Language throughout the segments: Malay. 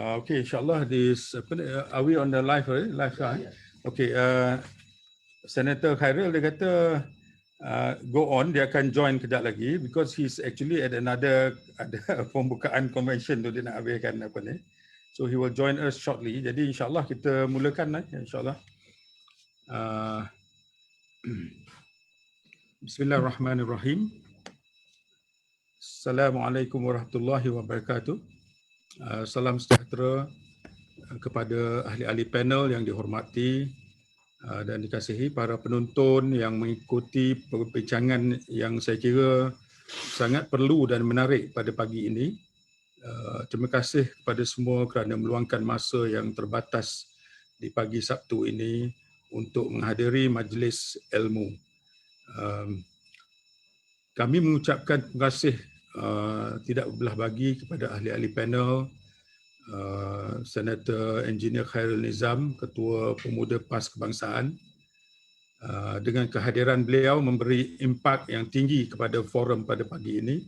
Okay, insyaAllah this, are we on the live already? Live kan? Okay, Senator Khairil dia kata go on, dia akan join kejap lagi because he's actually at another ada pembukaan convention tu dia nak habiskan apa ni. So he will join us shortly. Jadi insyaAllah kita mulakan insyaAllah. Bismillahirrahmanirrahim. Assalamualaikum warahmatullahi wabarakatuh. Salam sejahtera kepada ahli-ahli panel yang dihormati dan dikasihi, para penonton yang mengikuti perbincangan yang saya kira sangat perlu dan menarik pada pagi ini. Terima kasih kepada semua kerana meluangkan masa yang terbatas di pagi Sabtu ini untuk menghadiri majlis ilmu. Kami mengucapkan terima kasih tidak berbelah bagi kepada ahli-ahli panel, Senator Engineer Khairil Nizam, Ketua Pemuda PAS Kebangsaan. Dengan kehadiran beliau memberi impak yang tinggi kepada forum pada pagi ini.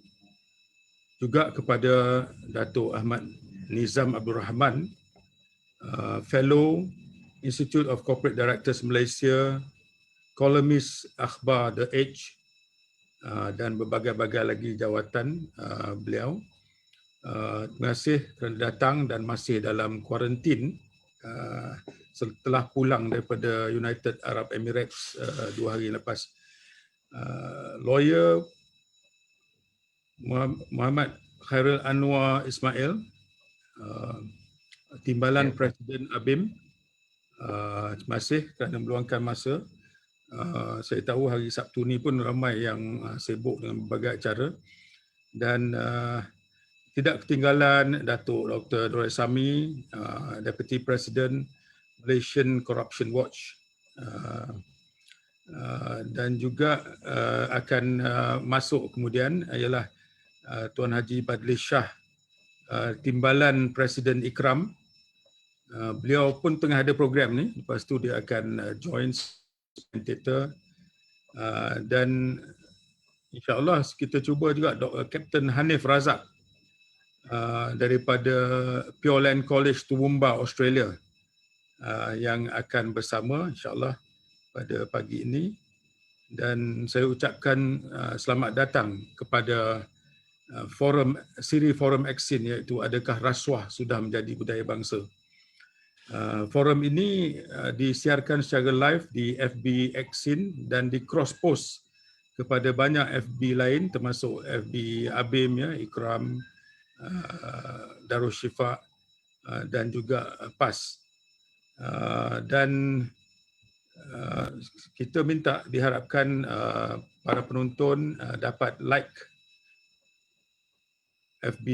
Juga kepada Dato' Ahmad Nizam Abdul Rahman, Fellow Institute of Corporate Directors Malaysia, kolumnis akhbar The Age, dan berbagai-bagai lagi jawatan beliau. Terima kasih kerana datang dan masih dalam kuarantin setelah pulang daripada United Arab Emirates 2 hari lepas. Lawyer Muhammad Khairil Anwar Ismail, Timbalan Presiden ABIM, terima kasih kerana meluangkan masa. Saya tahu hari Sabtu ni pun ramai yang sibuk dengan berbagai acara, dan tidak ketinggalan Datuk Dr. Doroy Sami, Deputy President Malaysian Corruption Watch, dan juga akan masuk kemudian ialah Tuan Haji Badli Shah, Timbalan Presiden Ikram. Beliau pun tengah ada program ni, lepas tu dia akan join commentator, dan insyaAllah kita cuba juga Captain Hanif Razak daripada Pure Land College Toowoomba, Australia, yang akan bersama insyaAllah pada pagi ini. Dan saya ucapkan selamat datang kepada siri forum Aksin, iaitu Adakah Rasuah Sudah Menjadi Budaya Bangsa. Forum ini disiarkan secara live di FB Aksin dan di cross post kepada banyak FB lain, termasuk FB ABIM, Ikram, Darul Shifa, dan juga PAS. Dan kita minta, diharapkan para penonton dapat like FB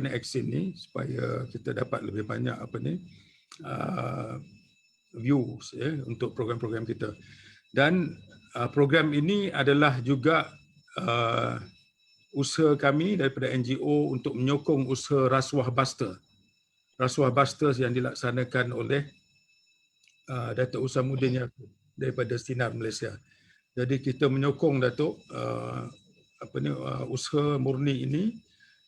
Aksin ni supaya kita dapat lebih banyak views untuk program-program kita. Dan program ini adalah juga usaha kami daripada NGO untuk menyokong usaha Rasuah Buster. Rasuah Buster yang dilaksanakan oleh Datuk Usamuddin Yaakob daripada Sinar Malaysia. Jadi kita menyokong Datuk usaha murni ini,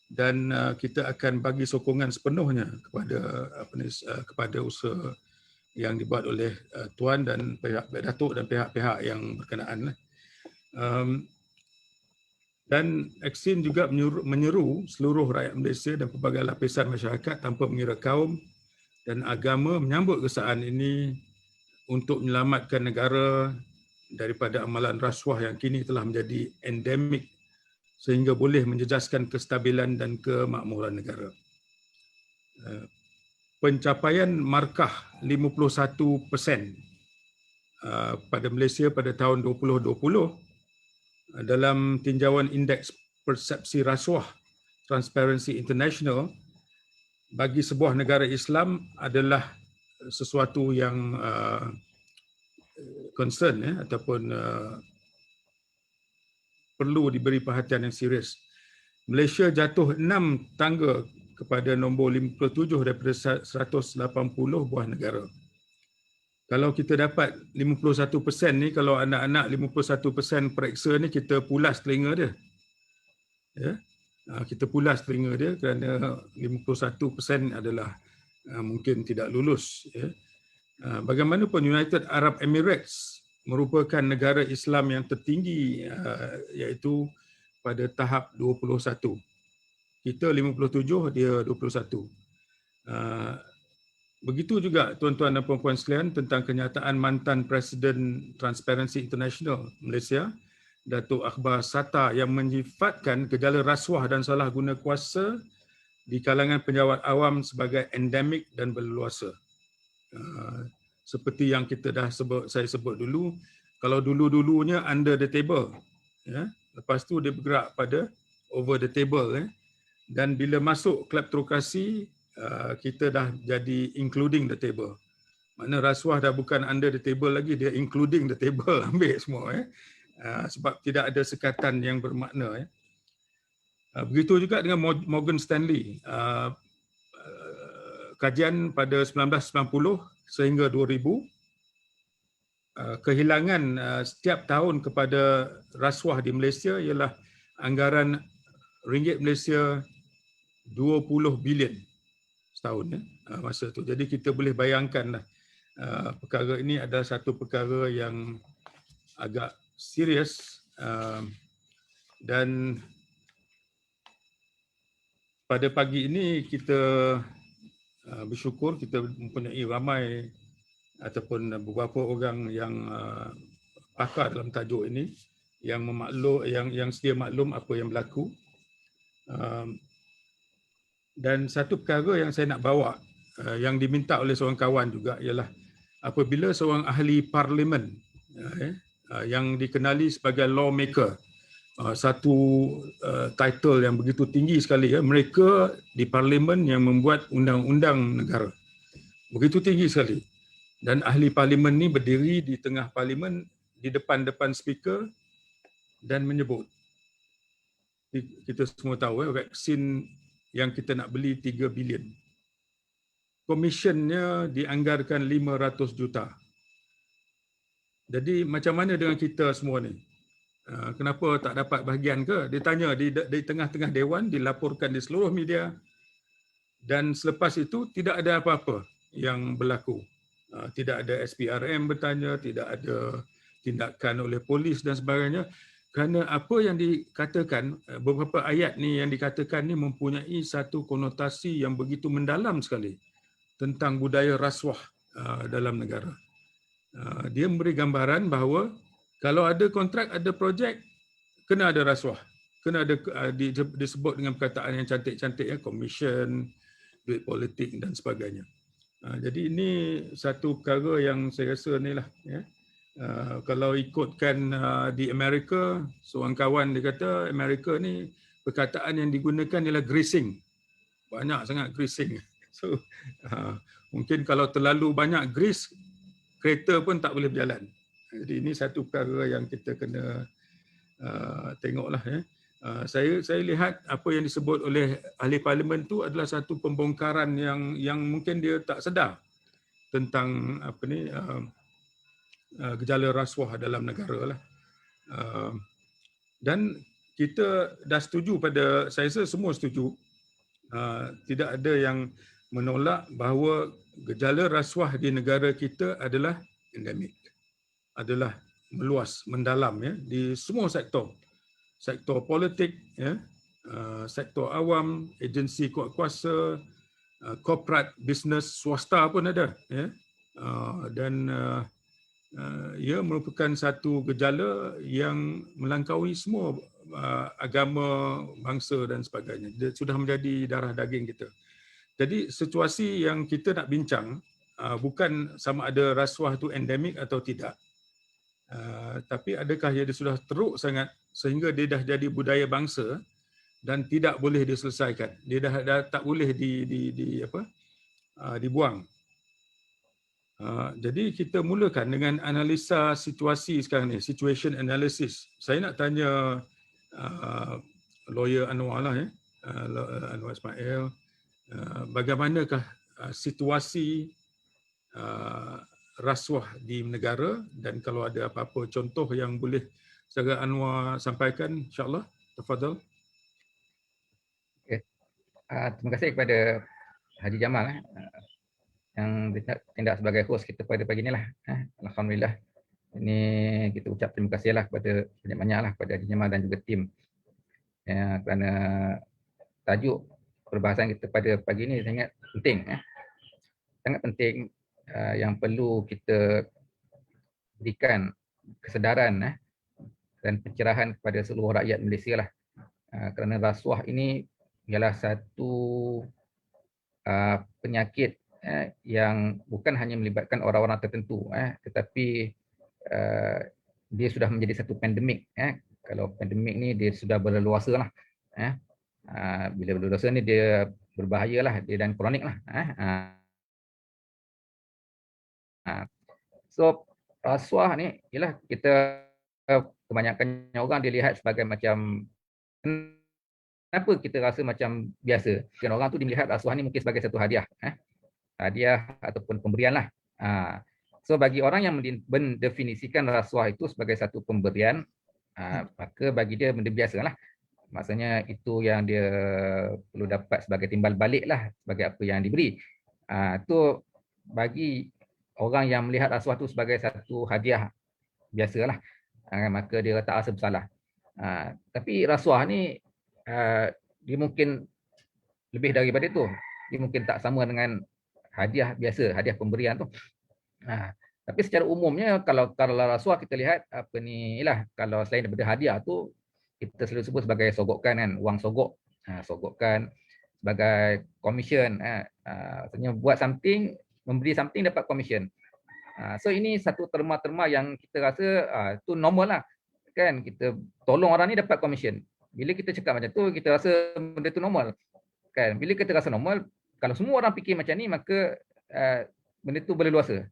dan kita akan bagi sokongan sepenuhnya kepada usaha yang dibuat oleh Tuan dan pihak Datuk dan pihak-pihak yang berkenaan. Dan Aksin juga menyeru seluruh rakyat Malaysia dan pelbagai lapisan masyarakat tanpa mengira kaum dan agama menyambut kesaan ini untuk menyelamatkan negara daripada amalan rasuah yang kini telah menjadi endemik sehingga boleh menjejaskan kestabilan dan kemakmuran negara. Pencapaian markah 51% pada Malaysia pada tahun 2020 dalam tinjauan Indeks Persepsi Rasuah Transparency International bagi sebuah negara Islam adalah sesuatu yang concern ataupun perlu diberi perhatian yang serius. Malaysia jatuh 6 tangga kepada nombor 57 daripada 180 buah negara. Kalau kita dapat 51% ni, kalau anak-anak 51% periksa ni, kita pulas telinga dia. Ya? Kita pulas telinga dia kerana 51% adalah mungkin tidak lulus. Ya. Bagaimanapun United Arab Emirates merupakan negara Islam yang tertinggi, iaitu pada tahap 21. Kita 57, dia 21. Begitu juga tuan-tuan dan puan-puan sekalian tentang kenyataan mantan Presiden Transparency International Malaysia, Datuk Akhbar Sata, yang menyifatkan gejala rasuah dan salah guna kuasa di kalangan pejabat awam sebagai endemik dan berleluasa. Seperti yang kita dah saya sebut dulu, kalau dulu-dulunya under the table, ya, lepas tu dia bergerak pada over the table, dan bila masuk kleptokrasi, kita dah jadi including the table. Makna rasuah dah bukan under the table lagi, dia including the table, ambil semua, sebab tidak ada sekatan yang bermakna. Begitu juga dengan Morgan Stanley. Kajian pada 1990 sehingga 2000, kehilangan setiap tahun kepada rasuah di Malaysia ialah anggaran ringgit Malaysia 20 bilion setahun, masa tu. Jadi kita boleh bayangkanlah, perkara ini adalah satu perkara yang agak serius, dan pada pagi ini kita bersyukur kita mempunyai ramai ataupun beberapa orang yang pakar dalam tajuk ini yang yang sedia maklum apa yang berlaku. Dan satu perkara yang saya nak bawa, yang diminta oleh seorang kawan juga, ialah apabila seorang ahli parlimen yang dikenali sebagai lawmaker, satu title yang begitu tinggi sekali, mereka di parlimen yang membuat undang-undang negara, begitu tinggi sekali. Dan ahli parlimen ni berdiri di tengah parlimen, di depan speaker, dan menyebut, kita semua tahu vaksin yang kita nak beli 3 bilion. Komisionnya dianggarkan 500 juta. Jadi macam mana dengan kita semua ni? Kenapa tak dapat bahagian ke? Dia tanya di tengah-tengah dewan, dilaporkan di seluruh media, dan selepas itu tidak ada apa-apa yang berlaku. Tidak ada SPRM bertanya, tidak ada tindakan oleh polis dan sebagainya. Kerana apa yang dikatakan, beberapa ayat ni yang dikatakan ni mempunyai satu konotasi yang begitu mendalam sekali tentang budaya rasuah dalam negara. Dia memberi gambaran bahawa kalau ada kontrak, ada projek, kena ada rasuah. Kena ada disebut dengan perkataan yang cantik-cantik, komisen, duit politik dan sebagainya. Jadi ini satu perkara yang saya rasa ni lah. Kalau ikutkan di Amerika, seorang kawan dia kata Amerika ni perkataan yang digunakan ialah greasing. Banyak sangat greasing. So mungkin kalau terlalu banyak grease, kereta pun tak boleh berjalan. Jadi ini satu perkara yang kita kena tengoklah. Saya lihat apa yang disebut oleh ahli parlimen tu adalah satu pembongkaran yang mungkin dia tak sedar tentang gejala rasuah dalam negara lah. Dan kita dah setuju saya rasa semua setuju, tidak ada yang menolak bahawa gejala rasuah di negara kita adalah endemik, adalah meluas, mendalam, di semua sektor. Sektor politik, sektor awam, agensi kuasa, corporate business, swasta pun ada, dan ia merupakan satu gejala yang melangkaui semua agama, bangsa dan sebagainya. Dia sudah menjadi darah daging kita. Jadi situasi yang kita nak bincang bukan sama ada rasuah itu endemik atau tidak, tapi adakah dia sudah teruk sangat sehingga dia dah jadi budaya bangsa dan tidak boleh diselesaikan. Dia dah tak boleh dibuang. Jadi kita mulakan dengan analisa situasi sekarang ni, situation analysis. Saya nak tanya lawyer Anwar lah, Anwar Ismail, bagaimanakah situasi rasuah di negara, dan kalau ada apa-apa contoh yang boleh Saudara Anwar sampaikan, insya-Allah. Tafadhal. Okay. Terima kasih kepada Haji Jamal yang tindak sebagai host kita pada pagi ni lah. Alhamdulillah. Ini kita ucap terima kasih lah kepada banyak-banyak lah kepada Haji Jamal dan juga tim kerana tajuk perbahasan kita pada pagi ini sangat penting. Sangat penting yang perlu kita berikan kesedaran dan pencerahan kepada seluruh rakyat Malaysia lah. Kerana rasuah ini ialah satu penyakit yang bukan hanya melibatkan orang-orang tertentu, tetapi dia sudah menjadi satu pandemik. Kalau pandemik ni dia sudah berleluasa lah. Bila berleluasa ni dia berbahaya lah, dia dan kronik lah. So rasuah ni ialah kita kebanyakan orang dilihat sebagai macam, kenapa kita rasa macam biasa? Kan orang tu dilihat rasuah ni mungkin sebagai satu hadiah. Hadiah ataupun pemberian lah. So bagi orang yang mendefinisikan rasuah itu sebagai satu pemberian, maka bagi dia benda biasa lah. Maksudnya itu yang dia perlu dapat sebagai timbal balik lah, sebagai apa yang diberi. Itu bagi orang yang melihat rasuah itu sebagai satu hadiah biasalah, maka dia tak rasa bersalah. Tapi rasuah ni dia mungkin lebih daripada itu. Dia mungkin tak sama dengan hadiah biasa, hadiah pemberian tu. Tapi secara umumnya kalau rasuah kita lihat apa ni lah, kalau selain daripada hadiah tu kita selalu sebut sebagai sogokan kan, wang sogok. Sogokan sebagai commission, maksudnya buat something, memberi something dapat commission. So ini satu terma-terma yang kita rasa tu normal lah kan, kita tolong orang ni dapat commission. Bila kita cakap macam tu kita rasa benda tu normal kan. Bila kita rasa normal, kalau semua orang fikir macam ni, maka benda tu berleluasa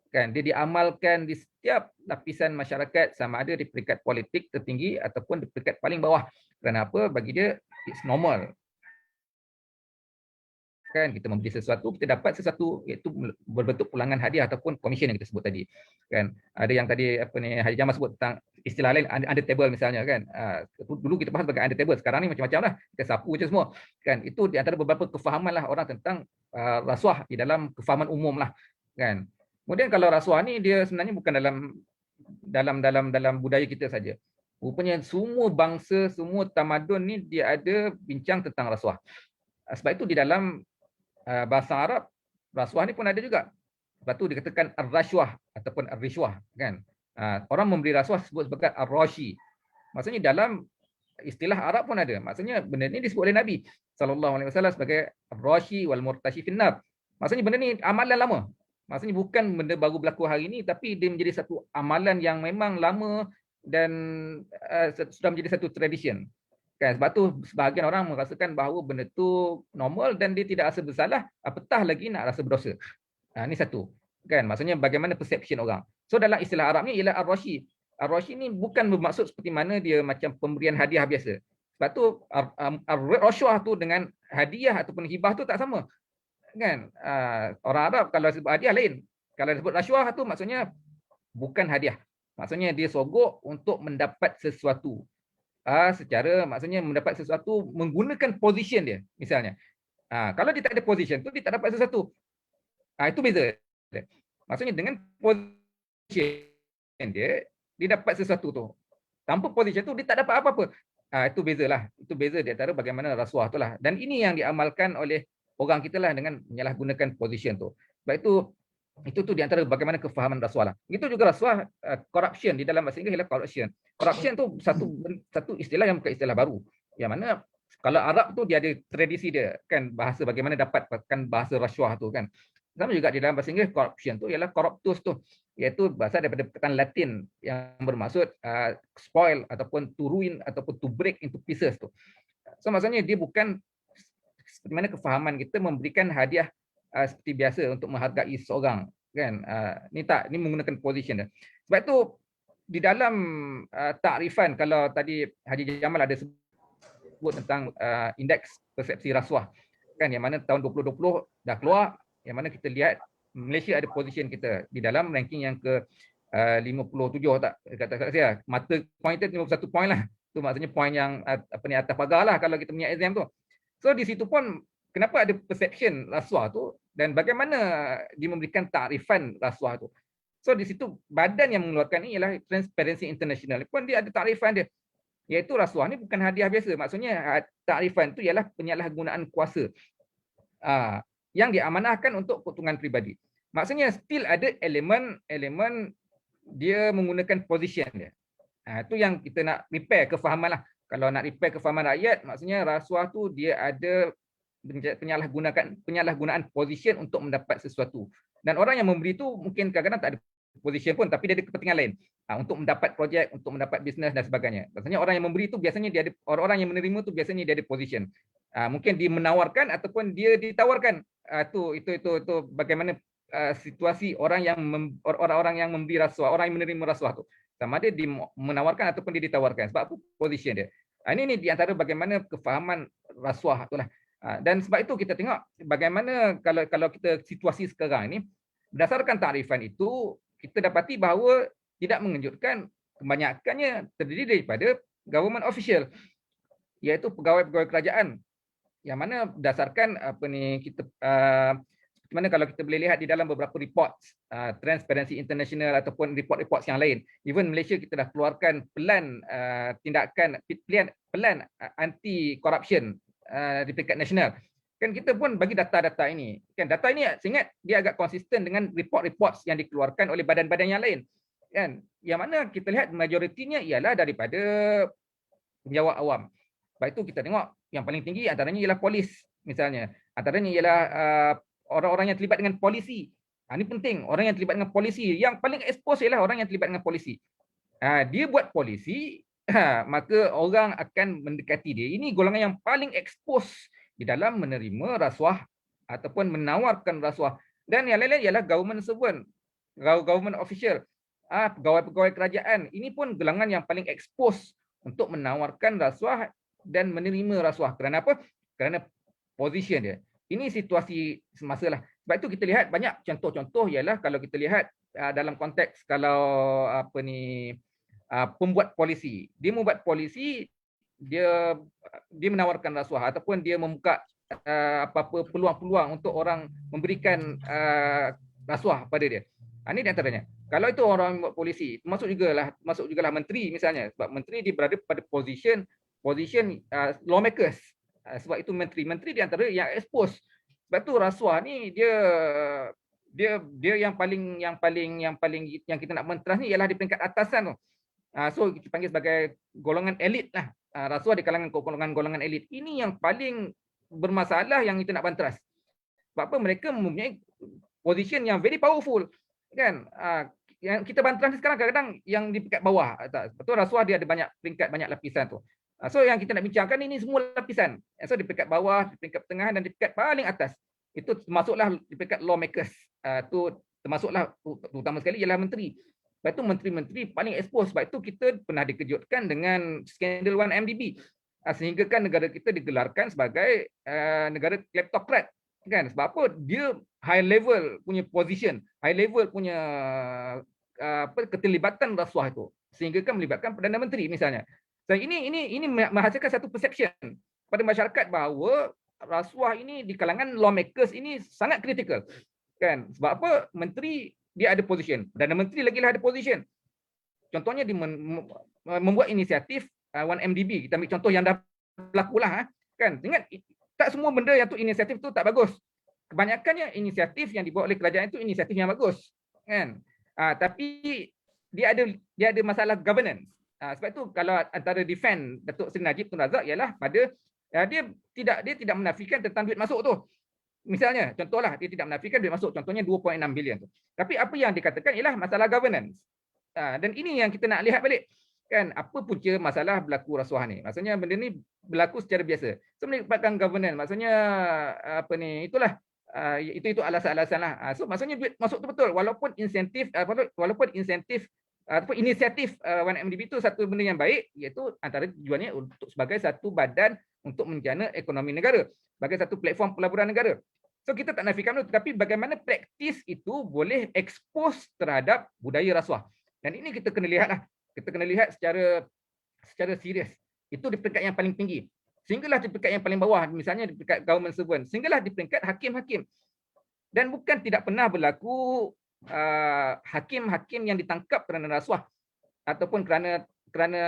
kan. Dia diamalkan di setiap lapisan masyarakat, sama ada di peringkat politik tertinggi ataupun di peringkat paling bawah. Kenapa? Bagi dia it's normal kan, kita memberi sesuatu, kita dapat sesuatu, iaitu berbentuk pulangan hadiah ataupun komisen yang kita sebut tadi kan. Ada yang tadi apa ni Haji Jamal sebut tentang istilah lain under table misalnya kan. Dulu kita bahas sebagai under table, sekarang ni macam-macam lah, kita sapu je semua kan. Itu di antara beberapa kefahaman lah orang tentang rasuah di dalam kefahaman umum lah kan. Kemudian kalau rasuah ni dia sebenarnya bukan dalam budaya kita saja. Rupanya semua bangsa, semua tamadun ni dia ada bincang tentang rasuah. Sebab itu di dalam bahasa Arab, rasuah ni pun ada juga. Sebab tu dikatakan ar-rashwah ataupun ar-rishwah kan. Orang memberi rasuah sebut sebagai ar-rashi. Maksudnya dalam istilah Arab pun ada. Maksudnya benda ni disebut oleh Nabi SAW sebagai ar-rashi wal murtashi finnar. Maksudnya benda ni amalan lama. Maksudnya bukan benda baru berlaku hari ini, tapi dia menjadi satu amalan yang memang lama dan sudah menjadi satu tradition. Kan, sebab tu sebahagian orang merasakan bahawa benda tu normal dan dia tidak rasa bersalah, apatah lagi nak rasa berdosa. Ini satu. Kan, maksudnya bagaimana perception orang. So dalam istilah Arab ni ialah ar-rashi. Ar-rashi ni bukan bermaksud seperti mana dia macam pemberian hadiah biasa. Sebab tu ar-rashwah tu dengan hadiah ataupun hibah tu tak sama. Kan? Orang Arab kalau sebut hadiah lain. Kalau sebut rashwah tu maksudnya bukan hadiah. Maksudnya dia sogok untuk mendapat sesuatu. Secara maksudnya mendapat sesuatu menggunakan position dia misalnya. Kalau dia tak ada position tu dia tak dapat sesuatu. Itu beza. Maksudnya dengan position dia dapat sesuatu tu. Tanpa position tu dia tak dapat apa-apa. Itu bezalah. Itu beza di antara bagaimana rasuah tu lah. Dan ini yang diamalkan oleh orang kita lah dengan menyalahgunakan position tu. Sebab itu tu di antara bagaimana kefahaman rasuah lah. Itu juga rasuah, corruption di dalam bahasa Inggeris ialah corruption. Corruption tu satu istilah yang bukan istilah baru. Yang mana kalau Arab tu dia ada tradisi dia kan, bahasa bagaimana dapatkan bahasa rasuah tu kan. Sama juga di dalam bahasa Inggeris corruption tu ialah corruptus tu, iaitu bahasa daripada perkataan Latin yang bermaksud spoil ataupun to ruin ataupun to break into pieces tu. So maksudnya dia bukan seperti mana kefahaman kita memberikan hadiah seperti biasa untuk menghargai seorang kan. Ni menggunakan position dia. Sebab itu di dalam takrifan, kalau tadi Haji Jamal ada sebut tentang indeks persepsi rasuah kan, yang mana tahun 2020 dah keluar, yang mana kita lihat Malaysia ada position kita di dalam ranking yang ke 57 tak kata saya. Mata point dia 51 point lah. Tu maksudnya point yang atas pagar lah kalau kita punya exam tu. So di situ pun kenapa ada perception rasuah tu dan bagaimana dia memberikan takrifan rasuah itu. So di situ badan yang mengeluarkan ini ialah Transparency International. Pun dia ada takrifan dia, iaitu rasuah ni bukan hadiah biasa. Maksudnya takrifan itu ialah penyalahgunaan kuasa yang diamanahkan untuk keuntungan peribadi. Maksudnya still ada elemen dia menggunakan position dia. Itu yang kita nak repair kefahaman lah. Kalau nak repair kefahaman rakyat, maksudnya rasuah tu dia ada penyalahgunaan position untuk mendapat sesuatu. Dan orang yang memberi tu mungkin kadang-kadang tak ada position pun, tapi dia ada kepentingan lain untuk mendapat projek, untuk mendapat bisnes dan sebagainya. Maksudnya orang yang memberi tu biasanya dia ada, orang yang menerima tu biasanya dia ada position. Mungkin dia menawarkan ataupun dia ditawarkan. Itu bagaimana situasi orang-orang yang memberi rasuah, orang yang menerima rasuah tu. Sama ada dia menawarkan ataupun dia ditawarkan. Sebab apa? Position dia. Ini di antara bagaimana kefahaman rasuah itulah. Dan sebab itu kita tengok bagaimana kalau kita situasi sekarang ini, berdasarkan takrifan itu, kita dapati bahawa tidak mengejutkan kebanyakannya terdiri daripada government official, iaitu pegawai-pegawai kerajaan, yang mana berdasarkan mana kalau kita boleh lihat di dalam beberapa reports Transparency International ataupun report-report yang lain, even Malaysia kita dah keluarkan pelan pelan anti corruption di peringkat nasional. Kan kita pun bagi data-data ini. Kan data ini saya ingat dia agak konsisten dengan report-reports yang dikeluarkan oleh badan-badan yang lain. Kan yang mana kita lihat majoritinya ialah daripada penjawat awam. Sebab itu kita tengok yang paling tinggi antaranya ialah polis misalnya. Antaranya ialah orang-orang yang terlibat dengan polisi. Ini penting, orang yang terlibat dengan polisi. Yang paling expose ialah orang yang terlibat dengan polisi. Dia buat polisi, maka orang akan mendekati dia. Ini golongan yang paling expose di dalam menerima rasuah ataupun menawarkan rasuah. Dan yang lain-lain ialah government servant, government official, pegawai-pegawai kerajaan. Ini pun golongan yang paling expose untuk menawarkan rasuah dan menerima rasuah. Kerana apa? Kerana position dia. Ini situasi semasa lah. Sebab itu kita lihat banyak contoh-contoh ialah kalau kita lihat dalam konteks kalau pembuat polisi. Dia membuat polisi, dia menawarkan rasuah ataupun dia membuka apa-apa peluang-peluang untuk orang memberikan rasuah pada dia. Ini di antaranya. Kalau itu orang membuat polisi, termasuk jugalah menteri misalnya. Sebab menteri dia berada pada position lawmakers. Sebab itu menteri di antara yang expose. Sebab tu rasuah ni dia yang kita nak menteras ni ialah di peringkat atasan tu. So kita panggil sebagai golongan elit lah. Rasuah di kalangan golongan elit. Ini yang paling bermasalah yang kita nak banteras. Sebab apa? Mereka mempunyai position yang very powerful. Kan? Yang kita banteras sekarang kadang-kadang yang di peringkat bawah. Betul, rasuah dia ada banyak peringkat, banyak lapisan tu. So yang kita nak bincangkan ini semua lapisan. So di peringkat bawah, di peringkat pertengahan dan di peringkat paling atas. Itu termasuklah di peringkat lawmakers. Itu termasuklah terutama sekali ialah menteri. Sebab itu menteri-menteri paling expose. Sebab itu kita pernah dikejutkan dengan skandal 1MDB. Sehingga kan negara kita digelarkan sebagai negara kleptokrat. Kan? Sebab apa? Dia high level punya position, high level punya keterlibatan rasuah itu. Sehingga kan melibatkan Perdana Menteri misalnya. Dan ini menghasilkan satu perception pada masyarakat bahawa rasuah ini di kalangan lawmakers ini sangat kritikal. Kan? Sebab apa? Menteri dia ada position. Perdana Menteri lagi-lah ada position. Contohnya dia membuat inisiatif 1MDB. Kita ambil contoh yang dah berlaku lah. Kan? Ingat, tak semua benda yang tu inisiatif tu tak bagus. Kebanyakannya inisiatif yang dibuat oleh kerajaan itu inisiatif yang bagus. Kan? Tapi dia ada masalah governance. Sebab itu kalau antara defend Datuk Seri Najib Tun Razak ialah pada dia tidak menafikan tentang duit masuk tu. Misalnya, contohlah dia tidak menafikan duit masuk, contohnya 2.6 bilion tu. Tapi apa yang dikatakan ialah masalah governance. Dan ini yang kita nak lihat balik. Kan, apa punca masalah berlaku rasuah ni? Maksudnya benda ni berlaku secara biasa. So melibatkan governance, maksudnya itulah itu alasan-alasan lah. So maksudnya duit masuk tu betul walaupun inisiatif 1MDB itu satu benda yang baik, iaitu antara tujuannya untuk sebagai satu badan untuk menjana ekonomi negara, sebagai satu platform pelaburan negara. So kita tak nafikan itu, tapi bagaimana praktis itu boleh expose terhadap budaya rasuah. Dan ini kita kena lihatlah. Kita kena lihat secara serius. Itu di peringkat yang paling tinggi. Sehinggalah di peringkat yang paling bawah, misalnya di peringkat government servant, sehinggalah di peringkat hakim-hakim. Dan bukan tidak pernah berlaku hakim-hakim yang ditangkap kerana rasuah ataupun kerana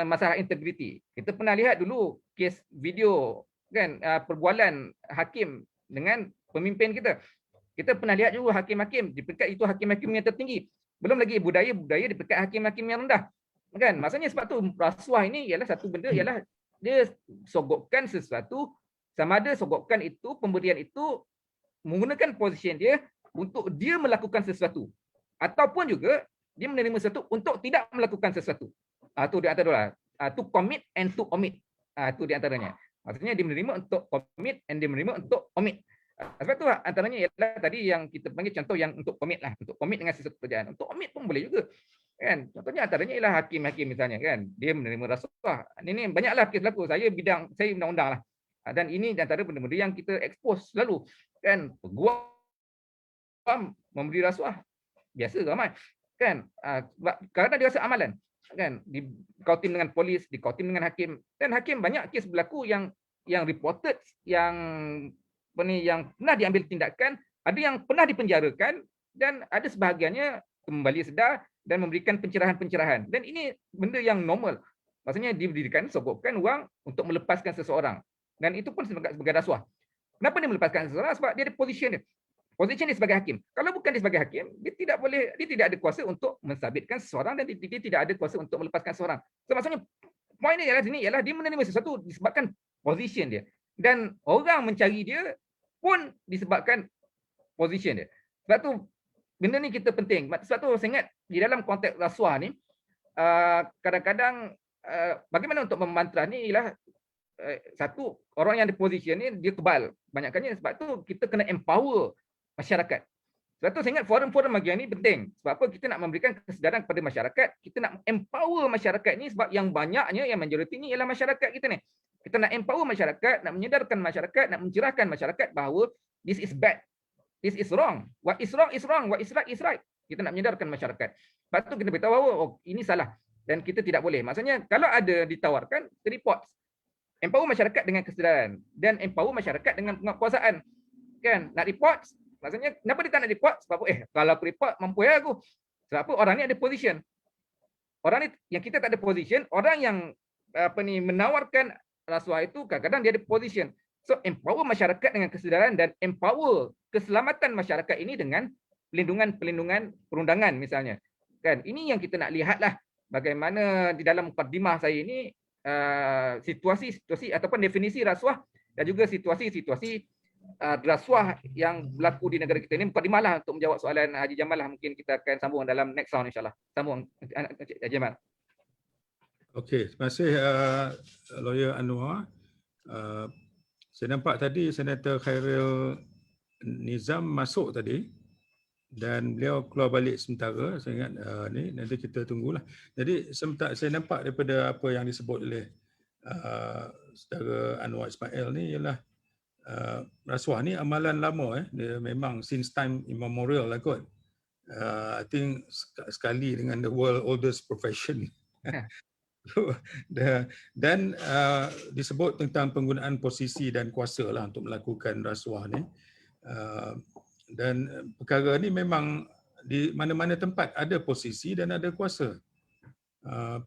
masalah integriti. Kita pernah lihat dulu kes video kan, perbualan hakim dengan pemimpin kita. Kita pernah lihat juga hakim-hakim di peringkat itu hakim-hakim yang tertinggi. Belum lagi budaya-budaya di peringkat hakim-hakim yang rendah. Kan? Maksudnya sebab tu rasuah ini ialah satu benda, ialah dia sogokkan sesuatu, sama ada sogokkan itu, pemberian itu menggunakan posisi dia untuk dia melakukan sesuatu, ataupun juga dia menerima sesuatu untuk tidak melakukan sesuatu. Itu di antara to commit and to omit. Itu di antaranya. Maksudnya dia menerima untuk commit and dia menerima untuk omit. Sebab tu antaranya ialah tadi yang kita panggil contoh yang untuk commit lah, untuk commit dengan sesuatu pekerjaan. Untuk omit pun boleh juga. Kan? Contohnya antaranya ialah hakim-hakim misalnya kan, dia menerima rasuah. Ini banyaklah kes berlaku. Saya undang-undang lah. Dan ini di antara benda-benda yang kita expose selalu. Kan, peguam memberi rasuah biasa ramai kan, kerana dia rasa amalan kan, dikautim dengan polis, dikautim dengan hakim, dan hakim banyak kes berlaku yang reported, yang pernah diambil tindakan, ada yang pernah dipenjarakan, dan ada sebahagiannya kembali sedar dan memberikan pencerahan-pencerahan. Dan ini benda yang normal, maksudnya diberikan sogokkan wang untuk melepaskan seseorang, dan itu pun sebagai rasuah. Kenapa dia melepaskan seseorang? Sebab dia ada position dia. Position dia sebagai hakim. Kalau bukan dia sebagai hakim, dia tidak ada kuasa untuk mensabitkan seseorang, dan dia tidak ada kuasa untuk melepaskan seseorang. So, maksudnya poin dia ialah dia menerima sesuatu disebabkan position dia. Dan orang mencari dia pun disebabkan position dia. Sebab tu benda ni kita penting. Sebab tu saya ingat di dalam konteks rasuah ni, kadang-kadang bagaimana untuk memantras ni ialah satu, orang yang di position ni dia kebal banyakkannya. Sebab tu kita kena empower masyarakat. Sebab tu saya ingat forum-forum bahagian ni penting. Sebab apa? Kita nak memberikan kesedaran kepada masyarakat, kita nak empower masyarakat ni, sebab yang banyaknya, yang majoriti ni ialah masyarakat kita ni. Kita nak empower masyarakat, nak menyedarkan masyarakat, nak mencerahkan masyarakat bahawa this is bad, this is wrong, what is wrong is wrong, what is right is right. Kita nak menyedarkan masyarakat. Sebab tu kita beritahu bahawa ini salah dan kita tidak boleh. Maksudnya kalau ada ditawarkan, report. Empower masyarakat dengan kesedaran dan empower masyarakat dengan penguasaan. Kan? Nak report, maksudnya kenapa dia tak nak report? Sebab kalau aku report mampu ya aku. Sebab apa? Orang ni ada position. Orang ni yang kita tak ada position, orang yang menawarkan rasuah itu kadang-kadang dia ada position. So empower masyarakat dengan kesedaran dan empower keselamatan masyarakat ini dengan pelindungan perundangan misalnya. Kan? Ini yang kita nak lihatlah bagaimana di dalam mukadimah saya ini situasi-situasi ataupun definisi rasuah dan juga situasi-situasi rasuah yang berlaku di negara kita ini. Mukadimah lah untuk menjawab soalan Haji Jamal lah. Mungkin kita akan sambung dalam next round insyaAllah. Sambung Haji Jamal. Okey, terima kasih Lawyer Anwar. Saya nampak tadi Senator Khairil Nizam masuk tadi dan beliau keluar balik sementara. Saya ingat ni nanti kita tunggulah. Jadi sementara saya nampak daripada apa yang disebut oleh Saudara Anwar Ismail ni ialah rasuah ni amalan lama dia memang since time immemorial lah kot. I think sekali dengan the world oldest profession. Dan disebut tentang penggunaan posisi dan kuasa lah untuk melakukan rasuah ni. Dan perkara ni memang di mana-mana tempat ada posisi dan ada kuasa.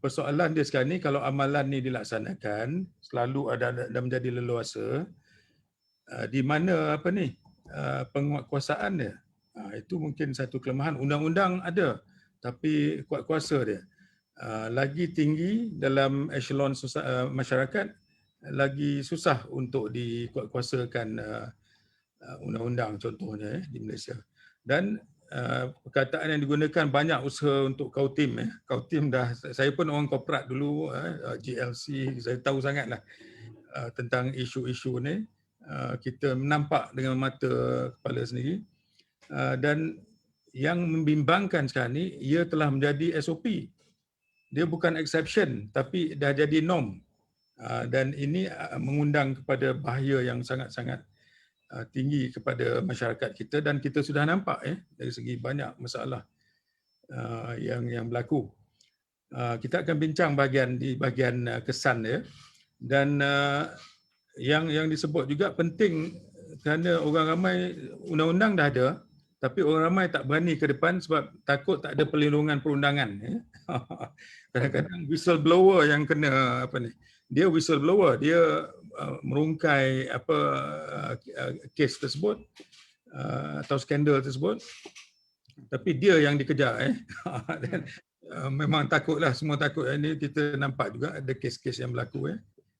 Persoalan dia sekarang ni, kalau amalan ni dilaksanakan selalu ada menjadi leluasa, di mana penguatkuasaan dia. Itu mungkin satu kelemahan. Undang-undang ada tapi kuat kuasa dia lagi tinggi dalam eselon masyarakat, lagi susah untuk dikuatkuasakan undang-undang contohnya di Malaysia. Dan perkataan yang digunakan banyak usaha untuk kautim. Kautim dah, saya pun orang korporat dulu, GLC, saya tahu sangatlah tentang isu-isu ni. Kita menampak dengan mata kepala sendiri. Dan yang membimbangkan sekarang ni, ia telah menjadi SOP. Dia bukan exception tapi dah jadi norm. Dan ini mengundang kepada bahaya yang sangat-sangat tinggi kepada masyarakat kita, dan kita sudah nampak dari segi banyak masalah yang berlaku. Kita akan bincang di bahagian kesan dia, dan yang disebut juga penting kerana orang ramai undang-undang dah ada Tapi orang ramai tak berani ke depan sebab takut tak ada perlindungan perundangan. Kadang-kadang whistleblower yang kena dia whistleblower, dia merungkai kes tersebut atau skandal tersebut, tapi dia yang dikejar. Dan memang takutlah, semua takut. Ini kita nampak juga ada kes-kes yang berlaku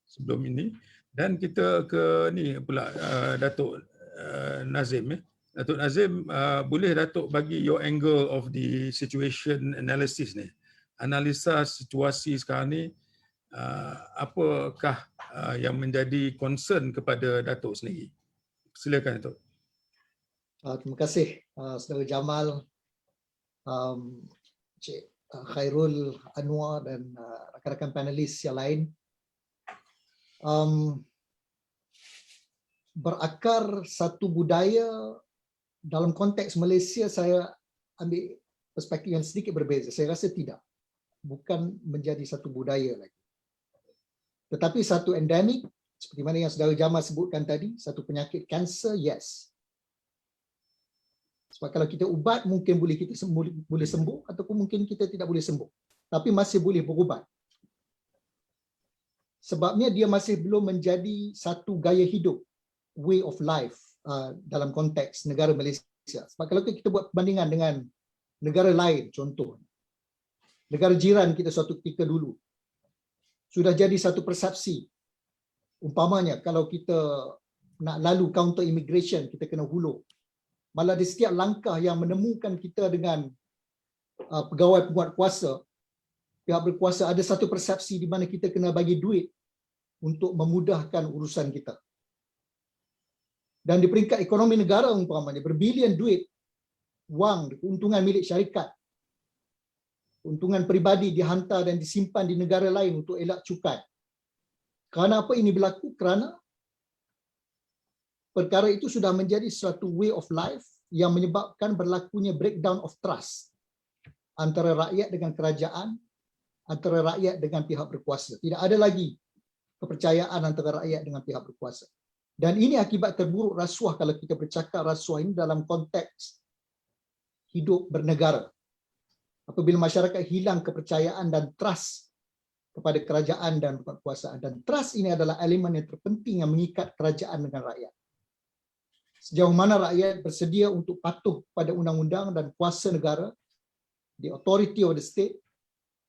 sebelum ini. Dan kita ke ni pula Datuk Nazim. Datuk Nazim, boleh Datuk bagi your angle of the situation analysis ni, analisa situasi sekarang ni, apakah yang menjadi concern kepada Datuk sendiri? Silakan Datuk. Terima kasih Saudara Jamal, Cik Khairul Anwar dan rakan-rakan panelis yang lain. Berakar satu budaya dalam konteks Malaysia, saya ambil perspektif yang sedikit berbeza. Saya rasa tidak. Bukan menjadi satu budaya lagi. Tetapi satu endemik, seperti mana yang Saudara Jamal sebutkan tadi, satu penyakit kanser, yes. Sebab kalau kita ubat, mungkin kita boleh sembuh, ataupun mungkin kita tidak boleh sembuh. Tapi masih boleh berubat. Sebabnya dia masih belum menjadi satu gaya hidup, way of life dalam konteks negara Malaysia. Sebab kalau kita buat perbandingan dengan negara lain, contoh, negara jiran kita suatu ketika dulu, sudah jadi satu persepsi. Umpamanya, kalau kita nak lalu counter immigration, kita kena hulur. Malah di setiap langkah yang menemukan kita dengan pegawai penguat kuasa, pihak berkuasa, ada satu persepsi di mana kita kena bagi duit untuk memudahkan urusan kita. Dan di peringkat ekonomi negara umpamanya, berbilion duit, wang, keuntungan milik syarikat, keuntungan peribadi dihantar dan disimpan di negara lain untuk elak cukai. Kerana apa ini berlaku? Kerana perkara itu sudah menjadi suatu way of life yang menyebabkan berlakunya breakdown of trust antara rakyat dengan kerajaan, antara rakyat dengan pihak berkuasa. Tidak ada lagi kepercayaan antara rakyat dengan pihak berkuasa. Dan ini akibat terburuk rasuah, kalau kita bercakap rasuah ini dalam konteks hidup bernegara. Apabila masyarakat hilang kepercayaan dan trust kepada kerajaan dan kekuasaan. Dan trust ini adalah elemen yang terpenting yang mengikat kerajaan dengan rakyat. Sejauh mana rakyat bersedia untuk patuh pada undang-undang dan kuasa negara, the authority of the state,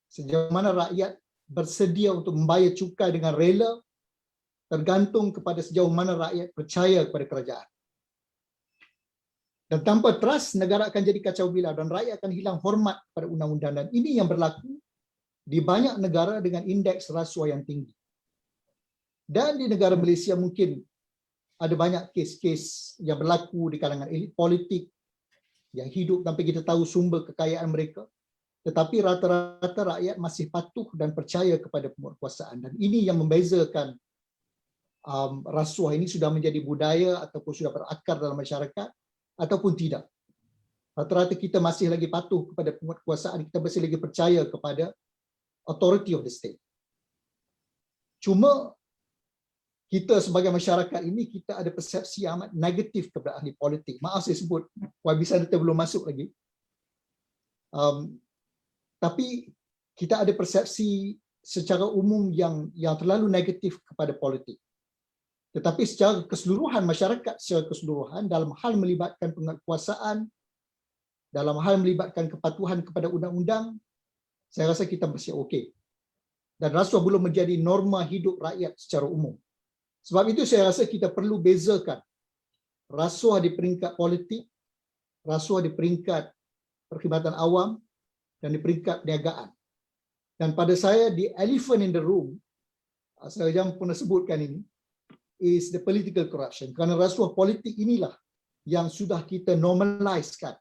sejauh mana rakyat bersedia untuk membayar cukai dengan rela, tergantung kepada sejauh mana rakyat percaya kepada kerajaan. Dan tanpa trust, negara akan jadi kacau bilau dan rakyat akan hilang hormat pada undang-undang. Dan ini yang berlaku di banyak negara dengan indeks rasuah yang tinggi. Dan di negara Malaysia mungkin ada banyak kes-kes yang berlaku di kalangan elit politik yang hidup tanpa kita tahu sumber kekayaan mereka. Tetapi rata-rata rakyat masih patuh dan percaya kepada penguatkuasaan. Dan ini yang membezakan rasuah ini sudah menjadi budaya ataupun sudah berakar dalam masyarakat ataupun tidak. Rata-rata kita masih lagi patuh kepada penguatkuasaan, kita masih lagi percaya kepada authority of the state. Cuma kita sebagai masyarakat ini, kita ada persepsi yang amat negatif kepada ahli politik. Maaf saya sebut, YB Senator belum masuk lagi. Tapi kita ada persepsi secara umum yang terlalu negatif kepada politik. Tetapi secara keseluruhan, masyarakat secara keseluruhan dalam hal melibatkan penguatkuasaan, dalam hal melibatkan kepatuhan kepada undang-undang, saya rasa kita masih okey. Dan rasuah belum menjadi norma hidup rakyat secara umum. Sebab itu saya rasa kita perlu bezakan rasuah di peringkat politik, rasuah di peringkat perkhidmatan awam, dan di peringkat perniagaan. Dan pada saya, the elephant in the room, saya jangan pernah sebutkan ini, is the political corruption. Kerana rasuah politik inilah yang sudah kita normalizekan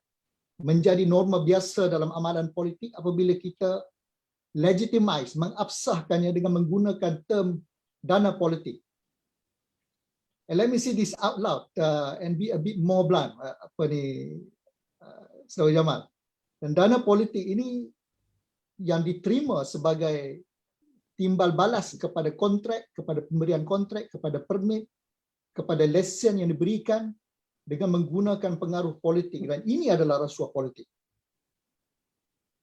menjadi norma biasa dalam amalan politik apabila kita legitimize, mengabsahkannya dengan menggunakan term dana politik. And let me say this out loud and be a bit more blunt, Saudara Jamal. Dan dana politik ini yang diterima sebagai timbal balas kepada kontrak, kepada pemberian kontrak, kepada permit, kepada lesen yang diberikan, dengan menggunakan pengaruh politik, dan ini adalah rasuah politik.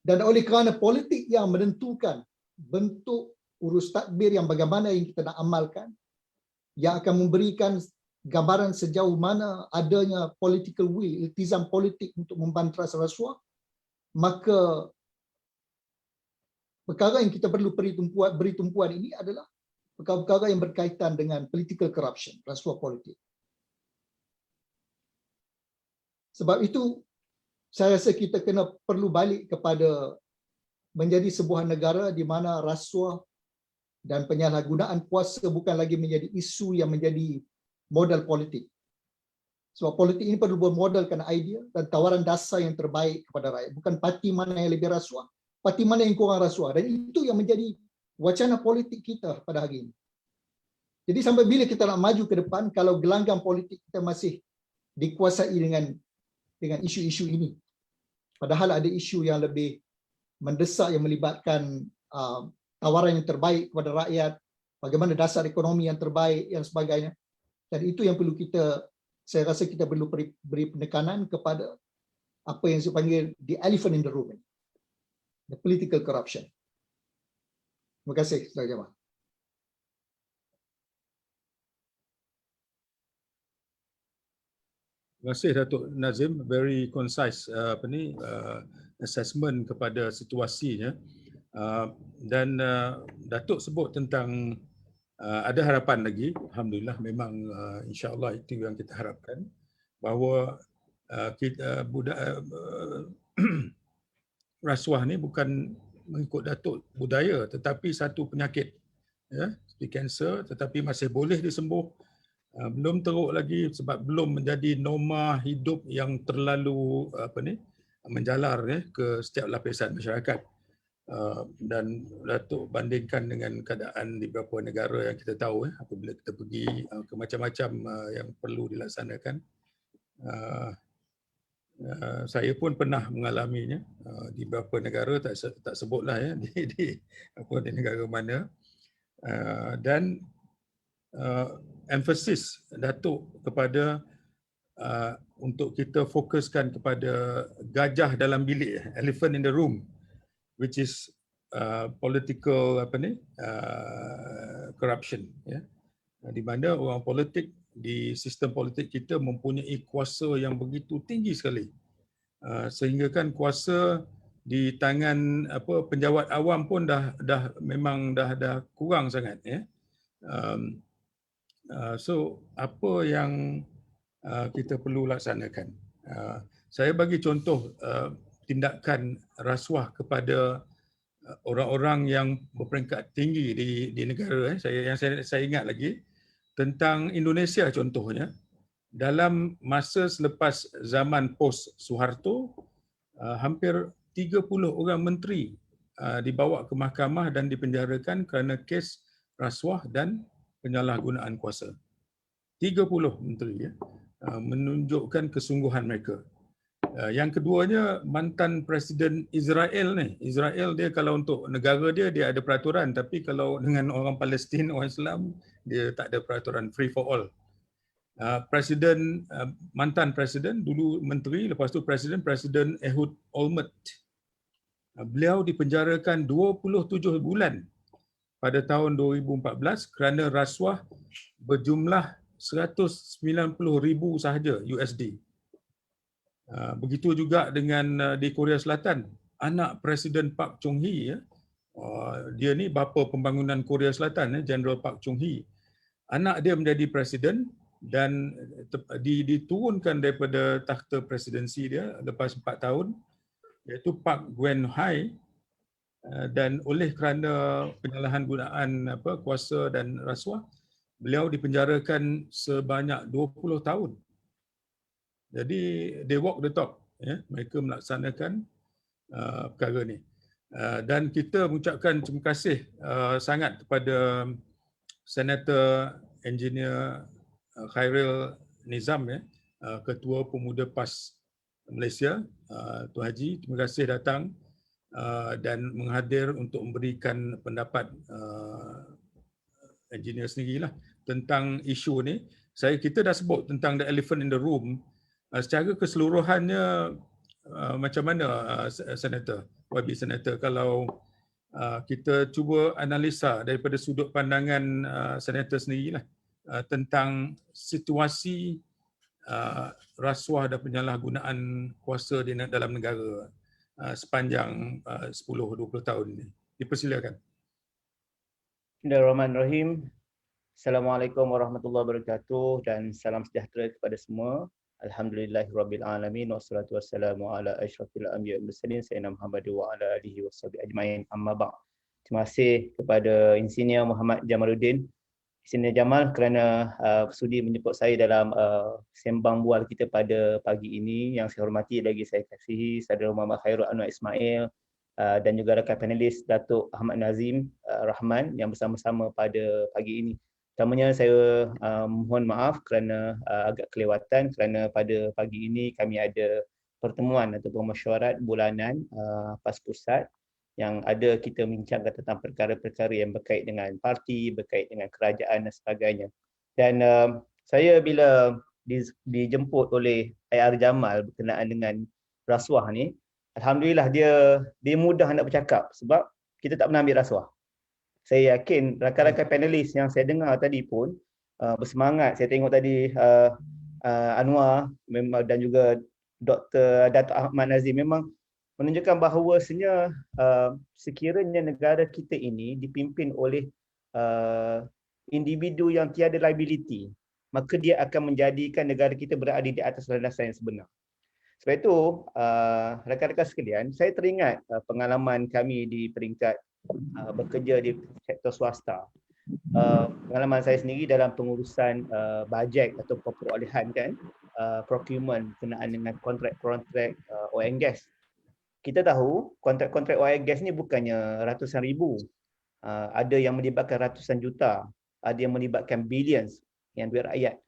Dan oleh kerana politik yang menentukan bentuk urus tadbir yang bagaimana yang kita nak amalkan, yang akan memberikan gambaran sejauh mana adanya political will, iltizam politik untuk membantras rasuah, maka perkara yang kita perlu beri tumpuan ini adalah perkara-perkara yang berkaitan dengan political corruption, rasuah politik. Sebab itu, saya rasa kita perlu balik kepada menjadi sebuah negara di mana rasuah dan penyalahgunaan kuasa bukan lagi menjadi isu yang menjadi modal politik. Sebab politik ini perlu bermodalkan idea dan tawaran dasar yang terbaik kepada rakyat. Bukan parti mana yang lebih rasuah, parti mana yang kurang rasuah. Dan itu yang menjadi wacana politik kita pada hari ini. Jadi sampai bila kita nak maju ke depan kalau gelanggang politik kita masih dikuasai dengan isu-isu ini. Padahal ada isu yang lebih mendesak yang melibatkan tawaran yang terbaik kepada rakyat, bagaimana dasar ekonomi yang terbaik dan sebagainya. Dan itu yang perlu saya rasa kita perlu beri penekanan kepada apa yang saya panggil the elephant in the room, the political corruption. Terima kasih, Saudara Jamal. Terima kasih Datuk Nazim, very concise assessment kepada situasinya. Dan Datuk sebut tentang ada harapan lagi. Alhamdulillah, memang insya-Allah itu yang kita harapkan, bahawa rasuah ni bukan mengikut Datuk budaya tetapi satu penyakit, ya, seperti kanser, tetapi masih boleh disembuh. Belum teruk lagi sebab belum menjadi norma hidup yang terlalu menjalar ke setiap lapisan masyarakat. Dan Datuk bandingkan dengan keadaan di beberapa negara yang kita tahu, apabila kita pergi ke macam-macam yang perlu dilaksanakan. Saya pun pernah mengalaminya di beberapa negara, tak sebutlah ya di negara mana. Dan emphasis Datuk kepada untuk kita fokuskan kepada gajah dalam bilik, elephant in the room, which is political corruption, ya. Di mana orang politik di sistem politik kita mempunyai kuasa yang begitu tinggi sekali, sehingga kan kuasa di tangan penjawat awam pun memang dah kurang sangat, ya. So apa yang kita perlu laksanakan? Saya bagi contoh tindakan rasuah kepada orang-orang yang berperingkat tinggi di negara. Saya ingat lagi tentang Indonesia contohnya. Dalam masa selepas zaman POS Suharto, hampir 30 orang menteri dibawa ke mahkamah dan dipenjarakan kerana kes rasuah dan penyalahgunaan kuasa. 30 menteri, ya, menunjukkan kesungguhan mereka. Yang keduanya, mantan Presiden Israel ni. Israel dia kalau untuk negara dia ada peraturan, tapi kalau dengan orang Palestin, orang Islam, dia tak ada peraturan, free for all. Mantan presiden, dulu menteri, lepas tu presiden Ehud Olmert. Beliau dipenjarakan 27 bulan pada tahun 2014 kerana rasuah berjumlah 190,000 sahaja USD. Begitu juga dengan di Korea Selatan, anak Presiden Park Chung-hee, ya. Dia ni bapa pembangunan Korea Selatan, General Park Chung-hee. Anak dia menjadi presiden dan diturunkan daripada takhta presidensi dia lepas 4 tahun, iaitu Park Geun-hye. Dan oleh kerana penyalahgunaan kuasa dan rasuah, beliau dipenjarakan sebanyak 20 tahun. Jadi they walk the talk, ya. Mereka melaksanakan perkara ni. Dan kita mengucapkan terima kasih sangat kepada Senator Engineer Khairil Nizam, ya, Ketua Pemuda PAS Malaysia, Tuan Haji. Terima kasih datang dan menghadir untuk memberikan pendapat engineer sendirilah tentang isu ni. Kita dah sebut tentang the elephant in the room, Secara keseluruhannya macam mana Senator, YB Senator, kalau kita cuba analisa daripada sudut pandangan Senator sendirilah tentang situasi rasuah dan penyalahgunaan kuasa di dalam negara sepanjang 10-20 tahun ini. Dipersilakan. Bismillahirrahmanirrahim. Assalamualaikum warahmatullahi wabarakatuh dan salam sejahtera kepada semua. Alhamdulillahirabbil alamin wassalatu wassalamu ala asyrafil anbiya'i wal mursalin sayyidina Muhammad wa ala alihi washabihi ajmain. Amma ba'd. Terima kasih kepada Insinyur Muhammad Jamaluddin, Insinyur Jamal, kerana sudi menjemput saya dalam sembang bual kita pada pagi ini. Yang saya hormati lagi saya kasihi Saudara Muhammad Khairul Anwar Ismail dan juga rakan panelis Datuk Ahmad Nazim Rahman yang bersama-sama pada pagi ini. Pertamanya saya mohon maaf kerana agak kelewatan kerana pada pagi ini kami ada pertemuan ataupun mesyuarat bulanan PAS Pusat yang ada kita bincangkan tentang perkara-perkara yang berkait dengan parti, berkait dengan kerajaan dan sebagainya. Dan saya bila dijemput oleh IR Jamal berkenaan dengan rasuah ni, alhamdulillah dia mudah nak bercakap sebab kita tak pernah ambil rasuah. Saya yakin rakan-rakan panelis yang saya dengar tadi pun bersemangat. Saya tengok tadi Anwar dan juga Dr. Datuk Ahmad Nazim memang menunjukkan bahawasanya sekiranya negara kita ini dipimpin oleh individu yang tiada liability, maka dia akan menjadikan negara kita berada di atas landasan yang sebenar. Sebab itu, rakan-rakan sekalian, saya teringat pengalaman kami di peringkat bekerja di sektor swasta. Pengalaman saya sendiri dalam pengurusan bajet atau perolehan kan, procurement berkenaan dengan kontrak-kontrak oil and gas. Kita tahu kontrak-kontrak oil and gas ni bukannya ratusan ribu. Ada yang melibatkan ratusan juta, ada yang melibatkan billions yang duit rakyat.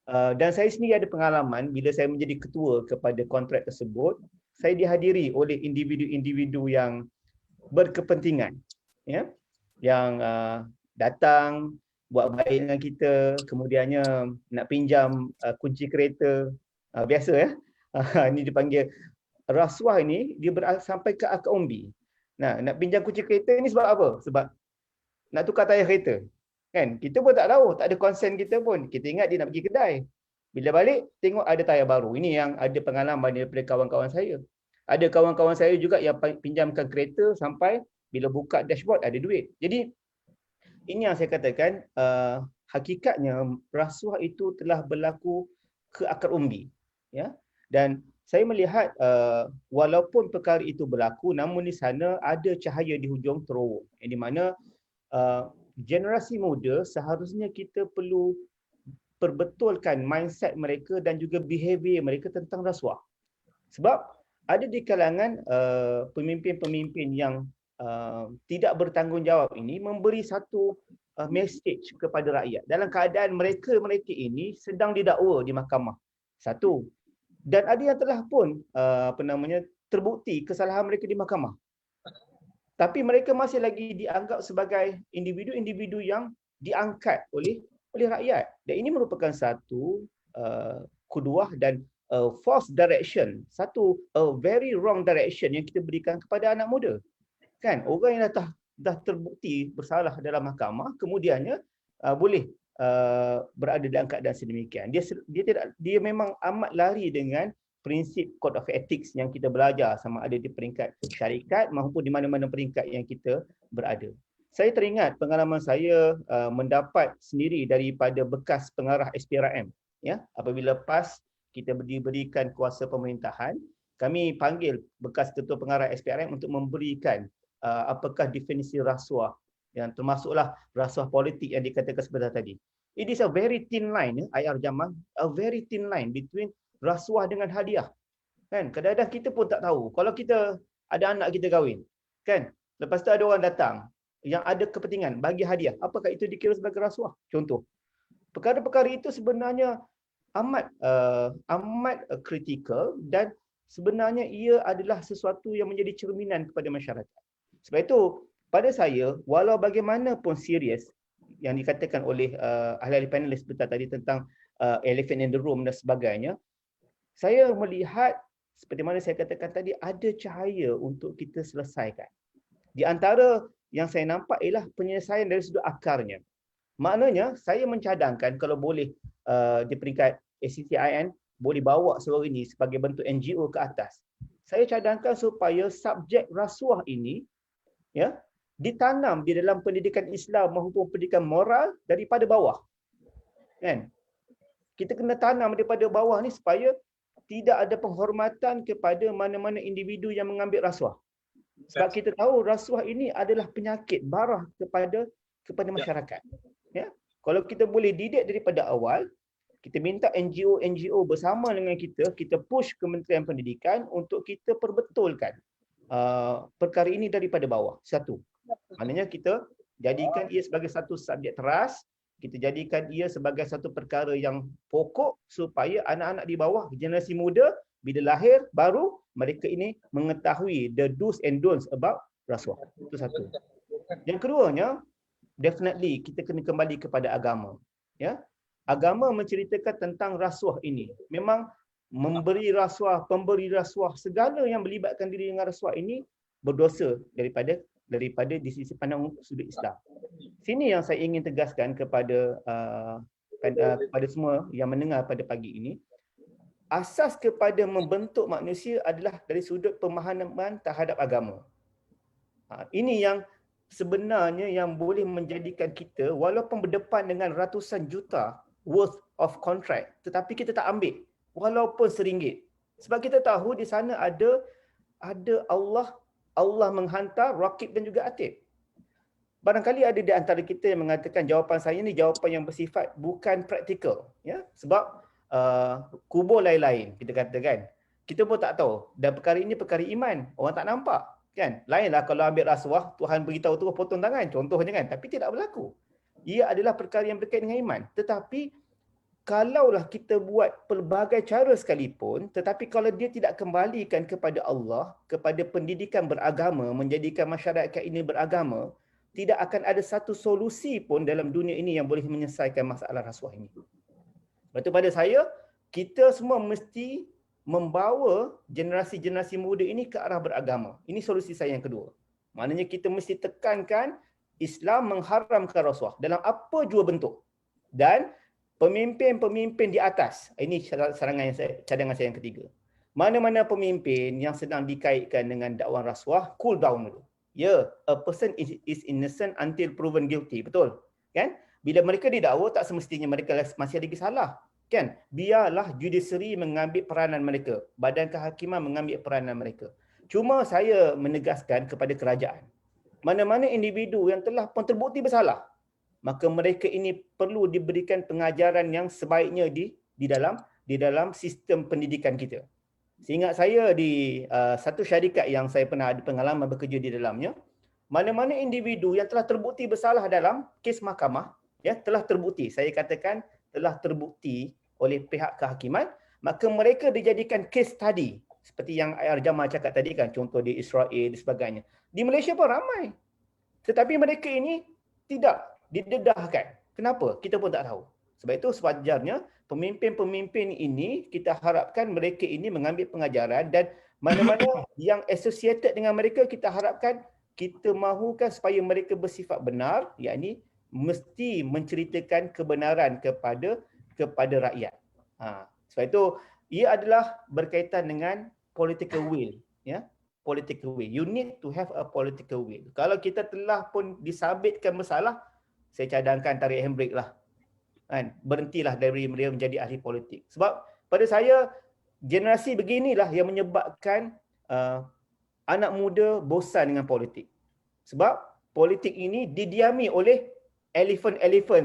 Dan saya sendiri ada pengalaman bila saya menjadi ketua kepada kontrak tersebut, saya dihadiri oleh individu-individu yang berkepentingan, ya, yang datang buat baik dengan kita, kemudiannya nak pinjam kunci kereta, biasa ya. Ini dipanggil rasuah ini, dia sampai ke akar umbi. Nah, nak pinjam kunci kereta ni sebab apa? Sebab nak tukar tayar kereta. Kan? Kita pun tak tahu, tak ada konsen kita pun. Kita ingat dia nak pergi kedai. Bila balik, tengok ada tayar baru. Ini yang ada pengalaman daripada kawan-kawan saya. Ada kawan-kawan saya juga yang pinjamkan kereta sampai bila buka dashboard ada duit. Jadi, ini yang saya katakan, hakikatnya rasuah itu telah berlaku ke akar umbi. Ya? Dan saya melihat walaupun perkara itu berlaku, namun di sana ada cahaya di hujung terowong. Yang di mana generasi muda seharusnya kita perlu perbetulkan mindset mereka dan juga behavior mereka tentang rasuah. Sebab ada di kalangan pemimpin-pemimpin yang tidak bertanggungjawab ini memberi satu message kepada rakyat dalam keadaan mereka ini sedang didakwa di mahkamah. Satu. Dan ada yang telah pun terbukti kesalahan mereka di mahkamah. Tapi mereka masih lagi dianggap sebagai individu-individu yang diangkat oleh rakyat. Dan ini merupakan satu kuduah dan false direction, satu very wrong direction yang kita berikan kepada anak muda. Kan, orang yang dah terbukti bersalah dalam mahkamah, kemudiannya boleh berada dalam keadaan sedemikian. Dia memang amat lari dengan prinsip code of ethics yang kita belajar sama ada di peringkat syarikat maupun di mana-mana peringkat yang kita berada. Saya teringat pengalaman saya mendapat sendiri daripada bekas pengarah SPRM, ya, apabila PAS kita diberikan kuasa pemerintahan, kami panggil bekas ketua pengarah SPRM untuk memberikan apakah definisi rasuah, yang termasuklah rasuah politik yang dikatakan sebentar tadi. It is a very thin line, IR Jamal, a very thin line between rasuah dengan hadiah. Kan, kadang-kadang kita pun tak tahu. Kalau kita ada anak kita kahwin, kan, lepas tu ada orang datang yang ada kepentingan bagi hadiah, apakah itu dikira sebagai rasuah? Contoh, perkara-perkara itu sebenarnya amat kritikal dan sebenarnya ia adalah sesuatu yang menjadi cerminan kepada masyarakat. Sebab itu pada saya, walau bagaimanapun serius yang dikatakan oleh ahli-ahli panelis sebentar tadi tentang elephant in the room dan sebagainya, saya melihat seperti mana saya katakan tadi, ada cahaya untuk kita selesaikan. Di antara yang saya nampak ialah penyelesaian dari sudut akarnya. Maknanya saya mencadangkan kalau boleh di peringkat ACCIN boleh bawa suara ini sebagai bentuk NGO ke atas. Saya cadangkan supaya subjek rasuah ini ya ditanam di dalam pendidikan Islam maupun pendidikan moral daripada bawah. Kan? Kita kena tanam daripada bawah ni supaya tidak ada penghormatan kepada mana-mana individu yang mengambil rasuah. Sebab kita tahu rasuah ini adalah penyakit barah kepada masyarakat. Ya. Kalau kita boleh didik daripada awal, kita minta NGO bersama dengan kita push Kementerian Pendidikan untuk kita perbetulkan perkara ini daripada bawah. Satu. Maknanya kita jadikan ia sebagai satu subjek teras, kita jadikan ia sebagai satu perkara yang pokok supaya anak-anak di bawah, generasi muda, bila lahir baru mereka ini mengetahui the do's and don'ts about rasuah. Itu satu. Yang keduanya, definitely kita kena kembali kepada agama. Ya, agama menceritakan tentang rasuah ini. Memang memberi rasuah, pemberi rasuah, segala yang melibatkan diri dengan rasuah ini berdosa daripada di sisi pandang sudut Islam. Sini yang saya ingin tegaskan kepada semua yang mendengar pada pagi ini. Asas kepada membentuk manusia adalah dari sudut pemahaman terhadap agama. Ini yang sebenarnya yang boleh menjadikan kita walaupun berdepan dengan ratusan juta worth of contract, tetapi kita tak ambil walaupun RM1. Sebab kita tahu di sana ada Allah menghantar rakib dan juga atid. Barangkali ada di antara kita yang mengatakan jawapan saya ni jawapan yang bersifat bukan praktikal, ya. Sebab kubur lain-lain kita katakan. Kita pun tak tahu. Dan perkara ini perkara iman, orang tak nampak, kan? Lainlah kalau ambil rasuah, Tuhan beritahu terus potong tangan, contohnya kan, tapi tidak berlaku. Ia adalah perkara yang berkait dengan iman. Tetapi kalaulah kita buat pelbagai cara sekalipun, tetapi kalau dia tidak kembalikan kepada Allah, kepada pendidikan beragama, menjadikan masyarakat ini beragama, tidak akan ada satu solusi pun dalam dunia ini yang boleh menyelesaikan masalah rasuah ini. Lepas tu pada saya, kita semua mesti membawa generasi-generasi muda ini ke arah beragama. Ini solusi saya yang kedua. Maknanya kita mesti tekankan Islam mengharamkan rasuah dalam apa jua bentuk. Dan pemimpin-pemimpin di atas, ini cadangan saya yang ketiga. Mana-mana pemimpin yang sedang dikaitkan dengan dakwaan rasuah, cool down dulu. Ya, a person is innocent until proven guilty. Betul? Kan? Bila mereka didakwa, tak semestinya mereka masih lagi salah. Kan? Biarlah judiciary mengambil peranan mereka. Badan kehakiman mengambil peranan mereka. Cuma saya menegaskan kepada kerajaan. Mana-mana individu yang telah pun terbukti bersalah, maka mereka ini perlu diberikan pengajaran yang sebaiknya di dalam sistem pendidikan kita. Seingat saya di satu syarikat yang saya pernah ada pengalaman bekerja di dalamnya, mana-mana individu yang telah terbukti bersalah dalam kes mahkamah, ya, telah terbukti, saya katakan telah terbukti oleh pihak kehakiman, maka mereka dijadikan case study seperti yang Ayar Jamal cakap tadi kan, contoh di Israel dan sebagainya. Di Malaysia pun ramai. Tetapi mereka ini tidak didedahkan. Kenapa? Kita pun tak tahu. Sebab itu sewajarnya pemimpin-pemimpin ini kita harapkan mereka ini mengambil pengajaran, dan mana-mana yang associated dengan mereka kita harapkan kita mahukan supaya mereka bersifat benar, yakni mesti menceritakan kebenaran kepada rakyat. Sebab itu ia adalah berkaitan dengan political will, ya. Political will. You need to have a political will. Kalau kita telah pun disabitkan bersalah, saya cadangkan tarik handbrake lah. Kan? Berhentilah dari dia menjadi ahli politik. Sebab pada saya generasi beginilah yang menyebabkan anak muda bosan dengan politik. Sebab politik ini didiami oleh elephant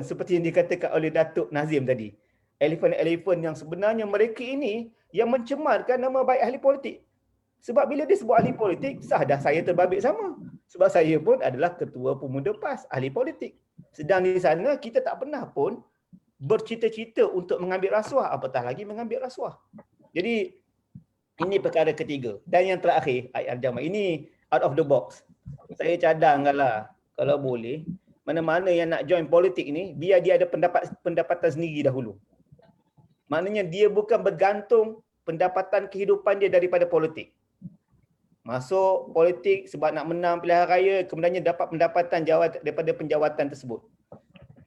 seperti yang dikatakan oleh Datuk Nazim tadi. Elephant yang sebenarnya mereka ini yang mencemarkan nama baik ahli politik. Sebab bila dia sebut ahli politik, sah dah saya terbabit sama. Sebab saya pun adalah ketua pemuda PAS, ahli politik. Sedang di sana kita tak pernah pun bercita-cita untuk mengambil rasuah, apatah lagi mengambil rasuah. Jadi ini perkara ketiga. Dan yang terakhir, Ayar Jamal, ini out of the box. Saya cadangkanlah kalau boleh, mana-mana yang nak join politik ni, biar dia ada pendapatan sendiri dahulu. Maknanya dia bukan bergantung pendapatan kehidupan dia daripada politik. Masuk politik sebab nak menang pilihan raya, kemudiannya dapat pendapatan daripada penjawatan tersebut.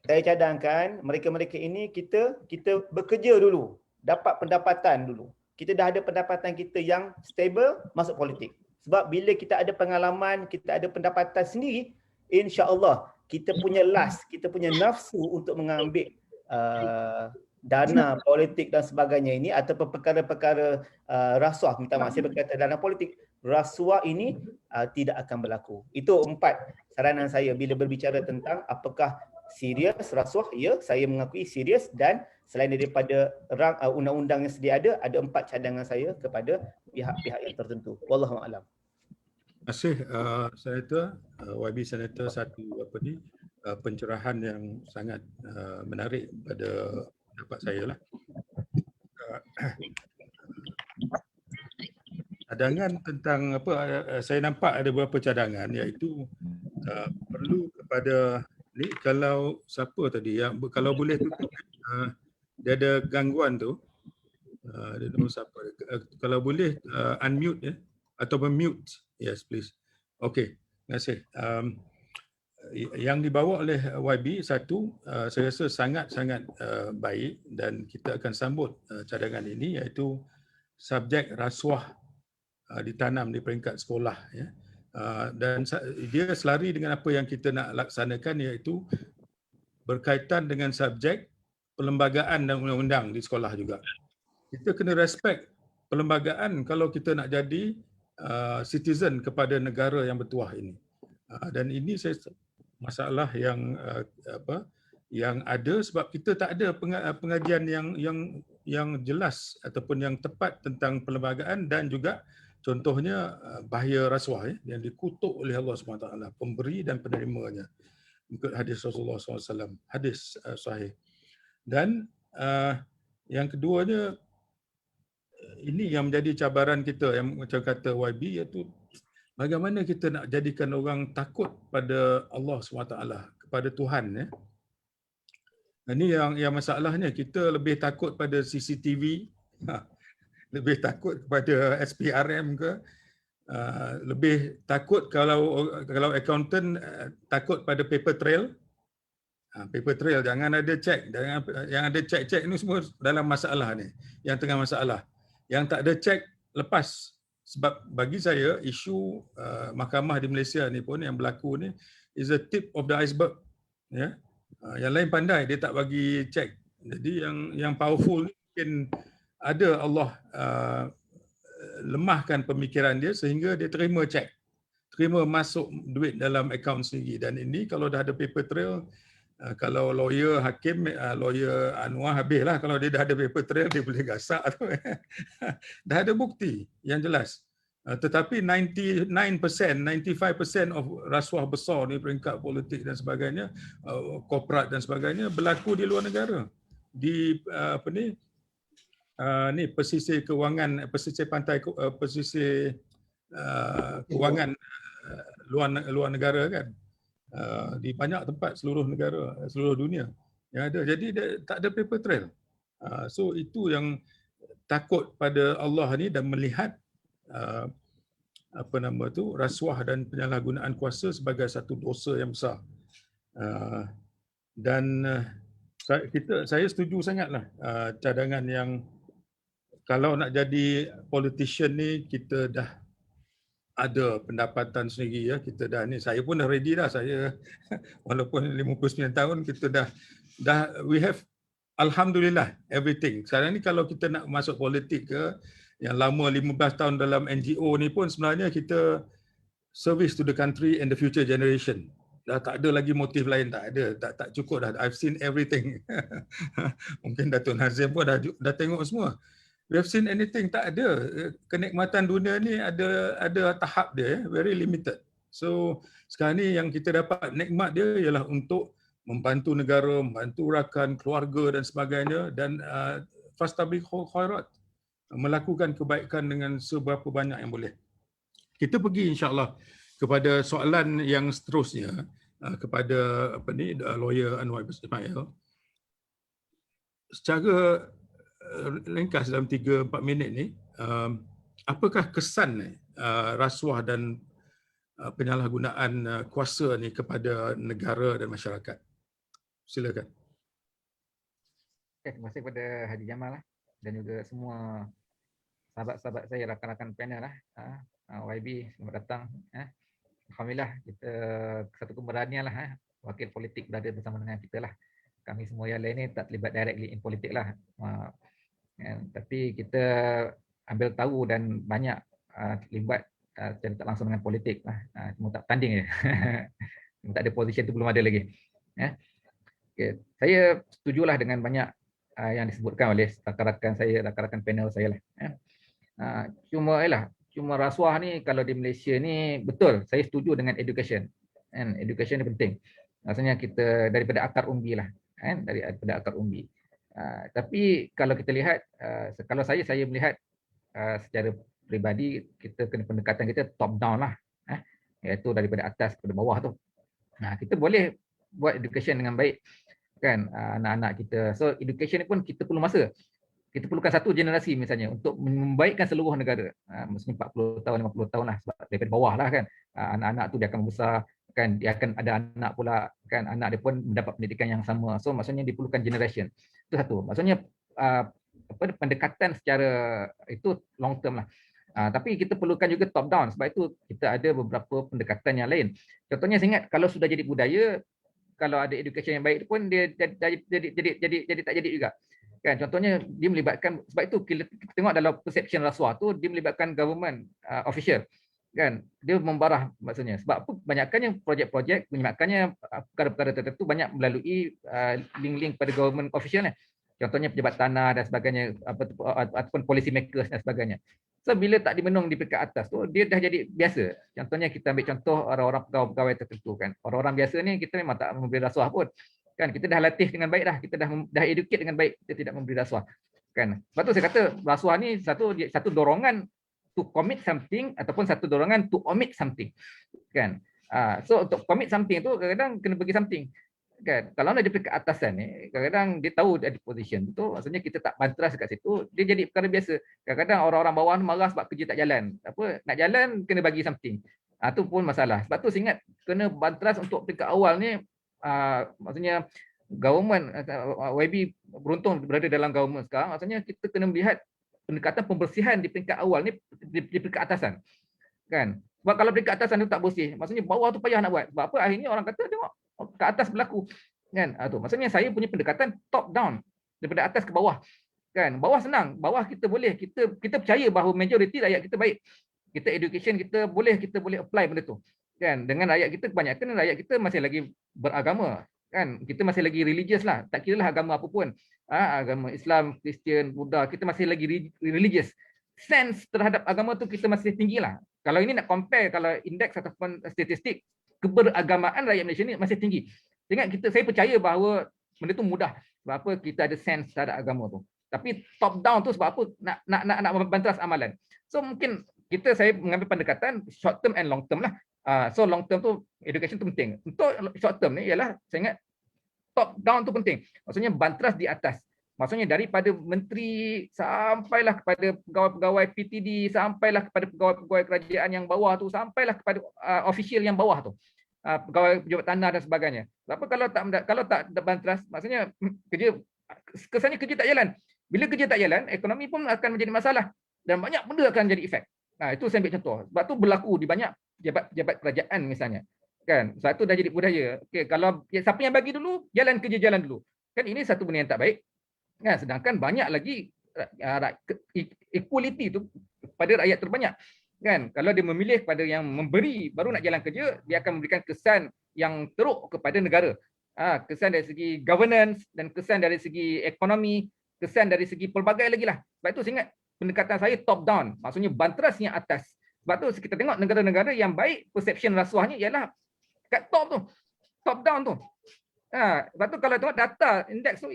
Saya cadangkan mereka-mereka ini kita bekerja dulu, dapat pendapatan dulu. Kita dah ada pendapatan kita yang stable, masuk politik. Sebab bila kita ada pengalaman, kita ada pendapatan sendiri, insya-Allah kita punya kita punya nafsu untuk mengambil dana politik dan sebagainya ini ataupun perkara-perkara rasuah, minta maaf saya berkata dana politik, rasuah ini tidak akan berlaku. Itu 4 saranan saya bila berbicara tentang apakah serius rasuah. Ya, saya mengakui serius, dan selain daripada undang-undang yang sedia ada 4 cadangan saya kepada pihak-pihak yang tertentu. Wallahu a'lam. Terima kasih Senator YB Senator, satu pencerahan yang sangat menarik pada pendapat saya lah. Cadangan tentang saya nampak ada beberapa cadangan, iaitu perlu kepada ni, kalau siapa tadi yang kalau boleh tutup dia ada gangguan tu, dia nombor siapa, kalau boleh unmute ya atau mute. Yes, please. Okey, terima kasih. Yang dibawa oleh YB satu, saya rasa sangat-sangat baik, dan kita akan sambut cadangan ini, iaitu subjek rasuah ditanam di peringkat sekolah, ya. Dan dia selari dengan apa yang kita nak laksanakan, iaitu berkaitan dengan subjek perlembagaan dan undang-undang di sekolah juga. Kita kena respect perlembagaan kalau kita nak jadi citizen kepada negara yang bertuah ini. Dan ini masalah yang ada sebab kita tak ada pengajian yang jelas ataupun yang tepat tentang perlembagaan, dan juga contohnya bahaya rasuah yang dikutuk oleh Allah SWT, pemberi dan penerimanya, ikut hadis Rasulullah SAW, hadis sahih. Dan yang keduanya, ini yang menjadi cabaran kita, yang macam kata YB, iaitu bagaimana kita nak jadikan orang takut pada Allah SWT, kepada Tuhan, ya. Ini yang masalahnya, kita lebih takut pada CCTV, lebih takut kepada SPRM ke, lebih takut kalau accountant takut pada paper trail. Paper trail, jangan ada cek, yang ada cek ni semua dalam masalah ni, yang tengah masalah. Yang tak ada cek lepas. Sebab bagi saya isu mahkamah di Malaysia ni pun yang berlaku ni is a tip of the iceberg, ya. Yang lain pandai, dia tak bagi cek. Jadi yang powerful ni mungkin ada Allah lemahkan pemikiran dia sehingga dia terima cek, terima masuk duit dalam akaun sendiri. Dan ini kalau dah ada paper trail, kalau lawyer hakim, lawyer Anwar habislah. Kalau dia dah ada paper trail, dia boleh gasak tu. Dah ada bukti yang jelas. Tetapi 99%, 95% of rasuah besar ni, peringkat politik dan sebagainya, korporat dan sebagainya, berlaku di luar negara. Di ni pesisir kewangan, pesisir pantai, pesisir kewangan luar negara kan. Di banyak tempat seluruh negara, seluruh dunia yang ada. Jadi dia tak ada paper trail. So itu yang takut pada Allah ni, dan melihat rasuah dan penyalahgunaan kuasa sebagai satu dosa yang besar. Dan saya setuju sangatlah cadangan yang kalau nak jadi politician ni, kita dah ada pendapatan sendiri, ya. Kita dah ni, saya pun dah ready dah. Saya walaupun 59 tahun, kita dah we have alhamdulillah everything. Sekarang ni kalau kita nak masuk politik ke, yang lama 15 tahun dalam NGO ni pun sebenarnya kita service to the country and the future generation. Dah tak ada lagi motif lain, tak ada, tak cukup dah. I've seen everything. Mungkin Datuk Nazim pun dah tengok semua. We have seen anything, tak ada. Kenikmatan dunia ni ada tahap dia, very limited. So sekarang ni yang kita dapat nikmat dia ialah untuk membantu negara, membantu rakan, keluarga dan sebagainya, dan fastabiqul khairat, melakukan kebaikan dengan seberapa banyak yang boleh. Kita pergi insya-Allah kepada soalan yang seterusnya kepada lawyer Anwar Ismail. Secara ringkas dalam 3-4 minit ni, apakah kesan rasuah dan penyalahgunaan kuasa ni kepada negara dan masyarakat? Silakan. Terima kasih kepada Haji Jamal dan juga semua sahabat-sahabat saya, rakan-rakan panel YB, selamat datang. Alhamdulillah, kita satu keberanian wakil politik berada bersama dengan kita lah. Kami semua yang lain ni tak terlibat directly in politik lah. Tapi kita ambil tahu dan banyak terlibat secara tak langsung dengan politik lah. Cuma tak tanding je. Tak ada position tu, belum ada lagi. Okay. Saya setujulah dengan banyak yang disebutkan oleh rakan-rakan saya, rakan-rakan panel saya lah. Cuma rasuah ni kalau di Malaysia ni, betul, saya setuju dengan education. Education ni penting. Maksudnya kita daripada akar umbi lah. Daripada akar umbi. Tapi kalau kita lihat, kalau saya melihat secara peribadi, kita kena pendekatan kita top down lah. Iaitu daripada atas kepada bawah tu. Kita boleh buat education dengan baik. Kan, anak-anak kita. So education ni pun kita perlu masa. Kita perlukan satu generasi misalnya untuk membaikkan seluruh negara. Maksudnya 40 tahun, 50 tahun lah, sebab daripada bawah lah kan. Anak-anak tu dia akan membesar, kan, dia akan ada anak pula, kan, anak dia pun mendapat pendidikan yang sama. So maksudnya diperlukan generation. Itu satu. Maksudnya pendekatan secara itu long term lah. Tapi kita perlukan juga top down, sebab itu kita ada beberapa pendekatan yang lain. Contohnya saya ingat kalau sudah jadi budaya, kalau ada education yang baik pun dia jadi tak jadi juga. Kan, contohnya dia melibatkan, sebab itu kita tengok dalam perception rasuah tu dia melibatkan government official. Kan, dia membarah maksudnya. Sebab apa? Banyakkannya projek-projek, menyebabkannya perkara-perkara tertentu banyak melalui link-link pada government official ni. Contohnya pejabat tanah dan sebagainya, ataupun policy makers dan sebagainya. So bila tak dimenung di peringkat atas tu, dia dah jadi biasa. Contohnya kita ambil contoh orang-orang pegawai tertentu kan. Orang-orang biasa ni kita memang tak memberi rasuah pun. Kan, kita dah latih dengan baik dah, kita dah educate dengan baik, kita tidak memberi rasuah. Kan. Sebab tu saya kata rasuah ni satu dorongan to commit something ataupun satu dorongan to omit something. Kan. So untuk commit something tu kadang-kadang kena bagi something. Kan, kalau ada peringkat atasan ni, kadang-kadang dia tahu ada position tu, maksudnya kita tak bantras dekat situ, dia jadi perkara biasa. Kadang-kadang orang-orang bawah marah sebab kerja tak jalan. Nak jalan kena bagi something. Itu pun masalah. Sebab tu saya ingat kena bantras untuk peringkat awal ni, maksudnya government, YB beruntung berada dalam government sekarang, maksudnya kita kena melihat pendekatan pembersihan di peringkat awal ni, di peringkat atasan. Kan? Sebab kalau peringkat atasan tu tak bersih, maksudnya bawah tu payah nak buat. Sebab apa? Akhirnya orang kata tengok ke atas berlaku. Kan? Tu maksudnya saya punya pendekatan top down, daripada atas ke bawah. Kan? Bawah senang, bawah kita boleh, kita percaya bahawa majoriti rakyat kita baik. Kita education kita boleh apply benda tu. Kan? Dengan rakyat kita, kebanyakan rakyat kita masih lagi beragama. Kan? Kita masih lagi religious lah, tak kiralah agama apa pun. Agama Islam, Kristian, Buddha, kita masih lagi religious. Sense terhadap agama tu kita masih tinggi lah. Kalau ini nak compare, kalau indeks ataupun statistik, keberagamaan rakyat Malaysia ni masih tinggi. Saya percaya bahawa benda tu mudah. Sebab apa? Kita ada sense terhadap agama tu. Tapi top down tu sebab apa? Nak bantras amalan. So mungkin saya mengambil pendekatan short term and long term lah. So long term tu education tu penting. Untuk short term ni ialah saya ingat top down tu penting. Maksudnya bantras di atas. Maksudnya daripada menteri sampailah kepada pegawai-pegawai PTD, sampailah kepada pegawai-pegawai kerajaan yang bawah tu, sampailah kepada official yang bawah tu, pegawai pejabat tanah dan sebagainya. Apa kalau tak bantras, maksudnya kesannya kerja tak jalan. Bila kerja tak jalan, ekonomi pun akan menjadi masalah dan banyak benda akan jadi efek. Itu saya ambil contoh. Sebab tu berlaku di banyak pejabat kerajaan misalnya. Kan, satu dah jadi budaya. Okey, kalau siapa yang bagi dulu, jalan kerja jalan dulu. Kan ini satu benda yang tak baik. Kan, sedangkan banyak lagi equality tu pada rakyat terbanyak. Kan, kalau dia memilih kepada yang memberi baru nak jalan kerja, dia akan memberikan kesan yang teruk kepada negara. Kesan dari segi governance dan kesan dari segi ekonomi, kesan dari segi pelbagai lagi lah. Sebab itu saya ingat pendekatan saya top down, maksudnya bantras yang atas. Sebab tu kita tengok negara-negara yang baik, perception rasuahnya ialah kat top tu, top down tu. Sebab tu kalau tengok data indeks tu,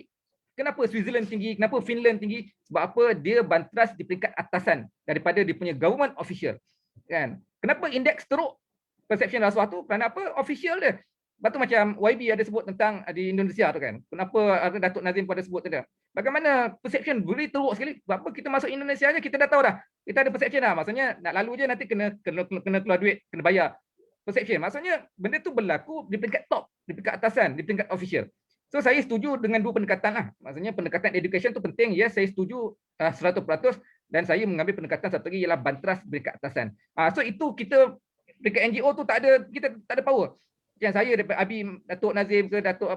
kenapa Switzerland tinggi, kenapa Finland tinggi? Sebab apa? Dia bantras di peringkat atasan daripada dia punya government official. Kan? Kenapa indeks teruk perception rasuah tu? Kerana apa? Official dia. Sebab tu macam YB ada sebut tentang di Indonesia tu kan. Kenapa Datuk Nazim pada sebut tadi? bagaimana perception very teruk sekali. Sebab apa kita masuk Indonesia aja kita dah tahu dah. Kita ada perception dah. Maksudnya nak lalu je nanti kena keluar duit, kena bayar. Perception. Maksudnya benda tu berlaku di peringkat top, di peringkat atasan, di peringkat official. So saya setuju dengan dua pendekatan lah. Maksudnya pendekatan education tu penting. Ya, saya setuju 100% dan saya mengambil pendekatan satu lagi ialah bantras peringkat atasan. So itu kita peringkat NGO tu kita tak ada power. Yang saya daripada Abi, Datuk Nazim ke Datuk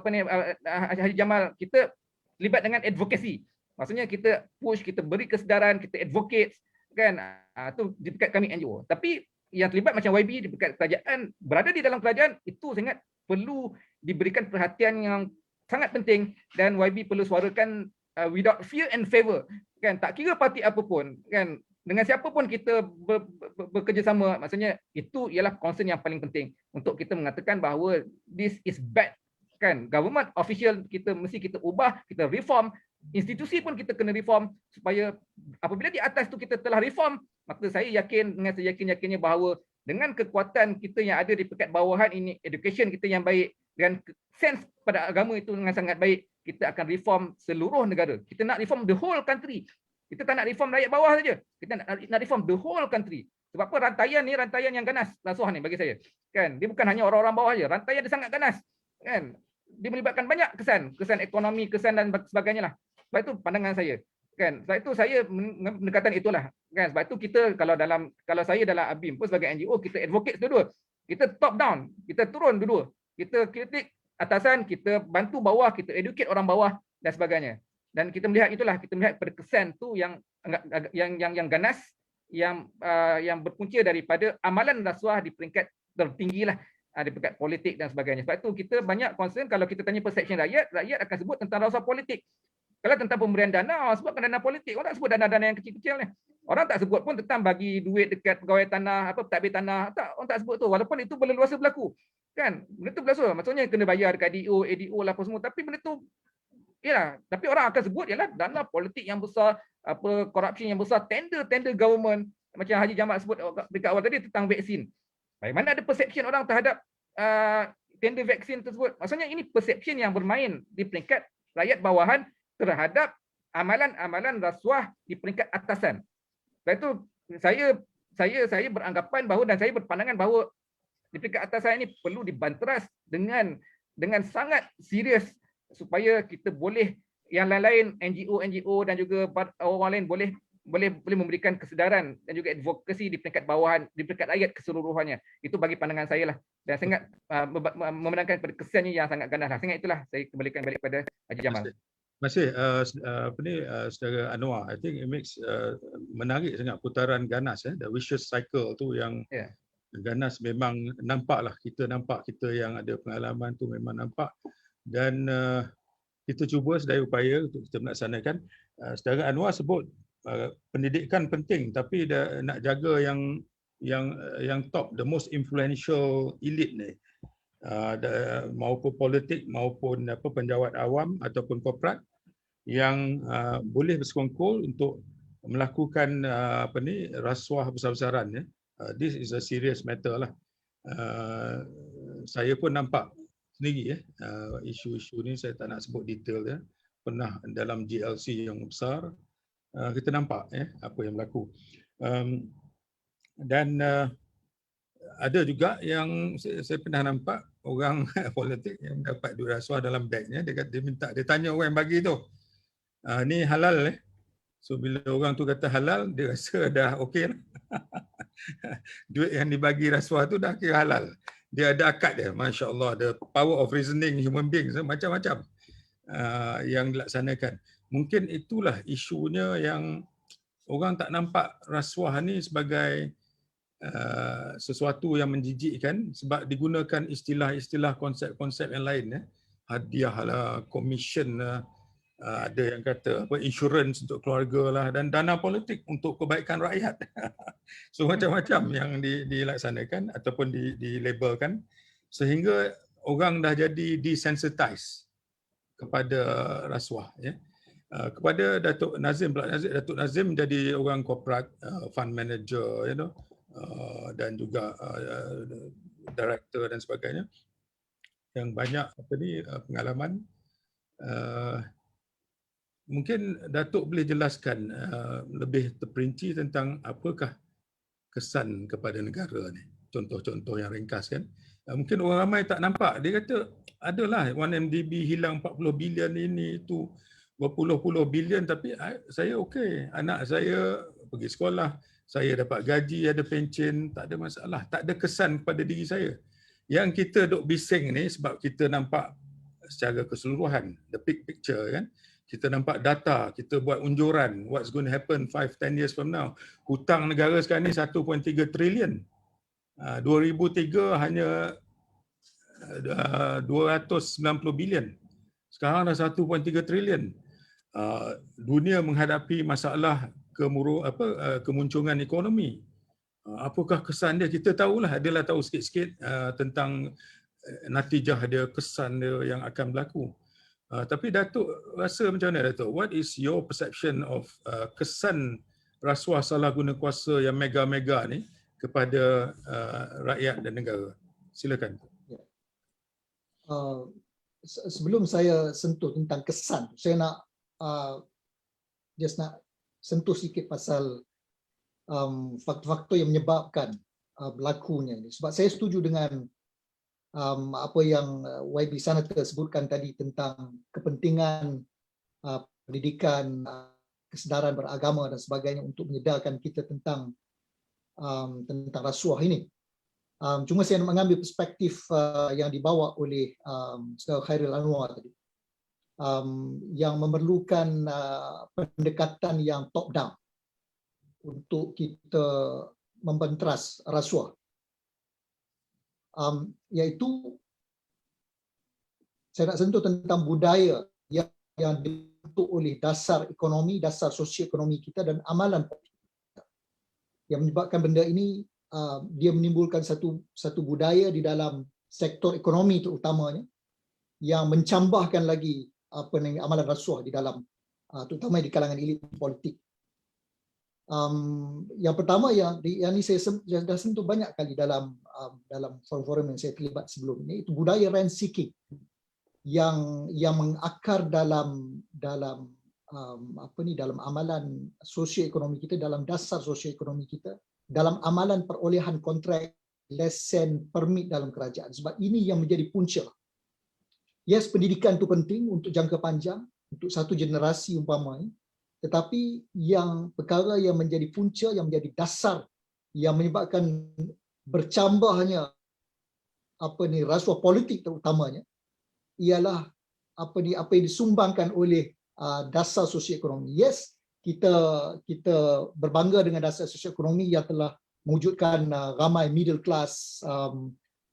Haji Jamal, kita terlibat dengan advocacy. Maksudnya kita push, kita beri kesedaran, kita advocate kan. Tu di peringkat kami NGO. Tapi yang terlibat macam YB di peringkat kerajaan, berada di dalam kerajaan itu sangat perlu diberikan perhatian yang sangat penting dan YB perlu suarakan without fear and favor kan, tak kira parti apa pun kan, dengan siapa pun kita bekerjasama. Maksudnya itu ialah concern yang paling penting untuk kita mengatakan bahawa this is bad kan. Government official kita mesti kita ubah, kita reform, institusi pun kita kena reform supaya apabila di atas tu kita telah reform, maka saya yakin dengan seyakin-yakinnya bahawa dengan kekuatan kita yang ada di peringkat bawahan ini, education kita yang baik dan sense pada agama itu dengan sangat baik, kita akan reform seluruh negara. Kita nak reform the whole country. Kita tak nak reform rakyat bawah saja. Kita nak reform the whole country. Sebab apa rantaian ni rantaian yang ganas rasuah ni bagi saya. Kan, dia bukan hanya orang-orang bawah saja. Rantaian dia sangat ganas. Kan? Dia melibatkan banyak kesan ekonomi, kesan dan sebagainya lah. Sebab itu pandangan saya. Kan, sebab itu saya pendekatan itulah. Kan, sebab itu kita kalau saya dalam ABIM pun sebagai NGO, kita advocate dua-dua. Kita top down, kita turun dua-dua. Kita kritik atasan, kita bantu bawah, kita educate orang bawah dan sebagainya. Dan kita melihat itulah, kita melihat pada kesan tu yang ganas, yang berpunca daripada amalan rasuah di peringkat tertinggi lah, di peringkat politik dan sebagainya. Sebab itu kita banyak concern kalau kita tanya perception rakyat akan sebut tentang rasuah politik. Kalau tentang pemberian dana, orang sebutkan dana politik. Orang tak sebut dana-dana yang kecil-kecil ni. Orang tak sebut pun tentang bagi duit dekat pegawai tanah, pentadbir tanah. Tak, orang tak sebut tu. Walaupun itu berleluasa berlaku. Kan? Benda tu berleluasa. Maksudnya kena bayar dekat DO, ADO lah apa semua. Tapi benda tu, ya. Tapi orang akan sebut ialah dana politik yang besar, corruption yang besar, tender government. Macam Haji Jamal sebut dekat awal tadi tentang vaksin. Bagaimana ada perception orang terhadap tender vaksin tersebut. Maksudnya ini perception yang bermain di peringkat rakyat bawahan terhadap amalan-amalan rasuah di peringkat atasan. Sebab itu saya beranggapan bahawa dan saya berpandangan bahawa di peringkat atasan ini perlu dibanteras dengan sangat serius supaya kita boleh yang lain-lain NGO dan juga orang lain boleh memberikan kesedaran dan juga advokasi di peringkat bawahan, di peringkat rakyat keseluruhannya. Itu bagi pandangan saya lah. Dan sangat memenangkan pada kesannya yang sangat ganas lah. Sangat itulah saya kembalikan balik pada Haji Jamal. Terima kasih. Saudara Anwar, I think it makes menarik sangat putaran ganas, the vicious cycle tu yang ganas memang nampaklah, kita yang ada pengalaman tu memang nampak dan kita cuba sedaya upaya untuk kita melaksanakan. Saudara Anwar sebut pendidikan penting, tapi nak jaga yang top, the most influential elite ni, maupun politik maupun penjawat awam ataupun korporat yang boleh bersekongkol untuk melakukan rasuah besar-besaran. This is a serious matter lah. Saya pun nampak sendiri isu-isu ni, saya tak nak sebut detail pernah dalam GLC yang besar, kita nampak apa yang berlaku. Dan ada juga yang saya pernah nampak orang politik yang dapat duit rasuah dalam bagnya, dia tanya orang yang bagi tu, ni halal So bila orang tu kata halal, dia rasa dah okey lah. Duit yang dibagi rasuah tu dah kira halal. Dia ada akad dia, Masya Allah, the power of reasoning human beings, macam-macam yang dilaksanakan. Mungkin itulah isunya yang orang tak nampak rasuah ni sebagai sesuatu yang menjijikkan sebab digunakan istilah-istilah konsep-konsep yang lain, hadiah lah, commission lah, ada yang kata insurance untuk keluarga lah, dan dana politik untuk kebaikan rakyat. So macam-macam yang dilaksanakan ataupun dilabelkan sehingga orang dah jadi desensitize kepada rasuah. Kepada Datuk Nazim pula, Datuk Nazim menjadi orang korporat, fund manager, dan juga director dan sebagainya, yang banyak pengalaman. mungkin Datuk boleh jelaskan lebih terperinci tentang apakah kesan kepada negara ni. Contoh-contoh yang ringkas kan. Mungkin orang ramai tak nampak. Dia kata adalah 1MDB hilang 40 bilion ini itu berpuluh-puluh bilion, tapi saya okey. Anak saya pergi sekolah, saya dapat gaji, ada pencen, tak ada masalah. Tak ada kesan kepada diri saya. Yang kita duk bising ni sebab kita nampak secara keseluruhan, the big picture kan. Kita nampak data, kita buat unjuran, what's going to happen 5-10 years from now. Hutang negara sekarang ni 1.3 trilion. 2003 hanya 290 bilion. Sekarang dah 1.3 trilion. Dunia menghadapi masalah kemunculan ekonomi. Apakah kesan dia? Kita tahulah, adalah tahu sikit-sikit tentang natijah dia, kesan dia yang akan berlaku. Tapi Datuk rasa macam mana, Datuk? What is your perception of kesan rasuah salah guna kuasa yang mega-mega ni kepada rakyat dan negara? Silakan. Sebelum saya sentuh tentang kesan, saya nak just nak sentuh sikit pasal faktor-faktor yang menyebabkan berlakunya ini. Sebab saya setuju dengan apa yang YB Senator sebutkan tadi tentang kepentingan pendidikan, kesedaran beragama dan sebagainya untuk menyedarkan kita tentang rasuah ini. Cuma saya nak mengambil perspektif yang dibawa oleh Saudara Khairil Anwar tadi, yang memerlukan pendekatan yang top down untuk kita membenteras rasuah. Iaitu saya nak sentuh tentang budaya yang dibentuk oleh dasar ekonomi, dasar sosioekonomi kita dan amalan kita. Yang menyebabkan benda ini dia menimbulkan satu budaya di dalam sektor ekonomi terutamanya yang mencambahkan lagi amalan rasuah di dalam terutama di kalangan elit politik. Yang pertama yang ini saya dah sentuh banyak kali dalam forum-forum yang saya terlibat sebelum ini, itu budaya rent seeking yang mengakar dalam amalan sosioekonomi kita, dalam dasar sosioekonomi kita, dalam amalan perolehan kontrak, lesen, permit dalam kerajaan. Sebab ini yang menjadi punca. Yes, pendidikan itu penting untuk jangka panjang, untuk satu generasi umpamanya. Tetapi yang perkara yang menjadi punca, yang menjadi dasar, yang menyebabkan bercambahnya rasuah politik terutamanya, ialah apa yang disumbangkan oleh dasar sosioekonomi. Yes, kita berbangga dengan dasar sosioekonomi yang telah mewujudkan ramai middle class,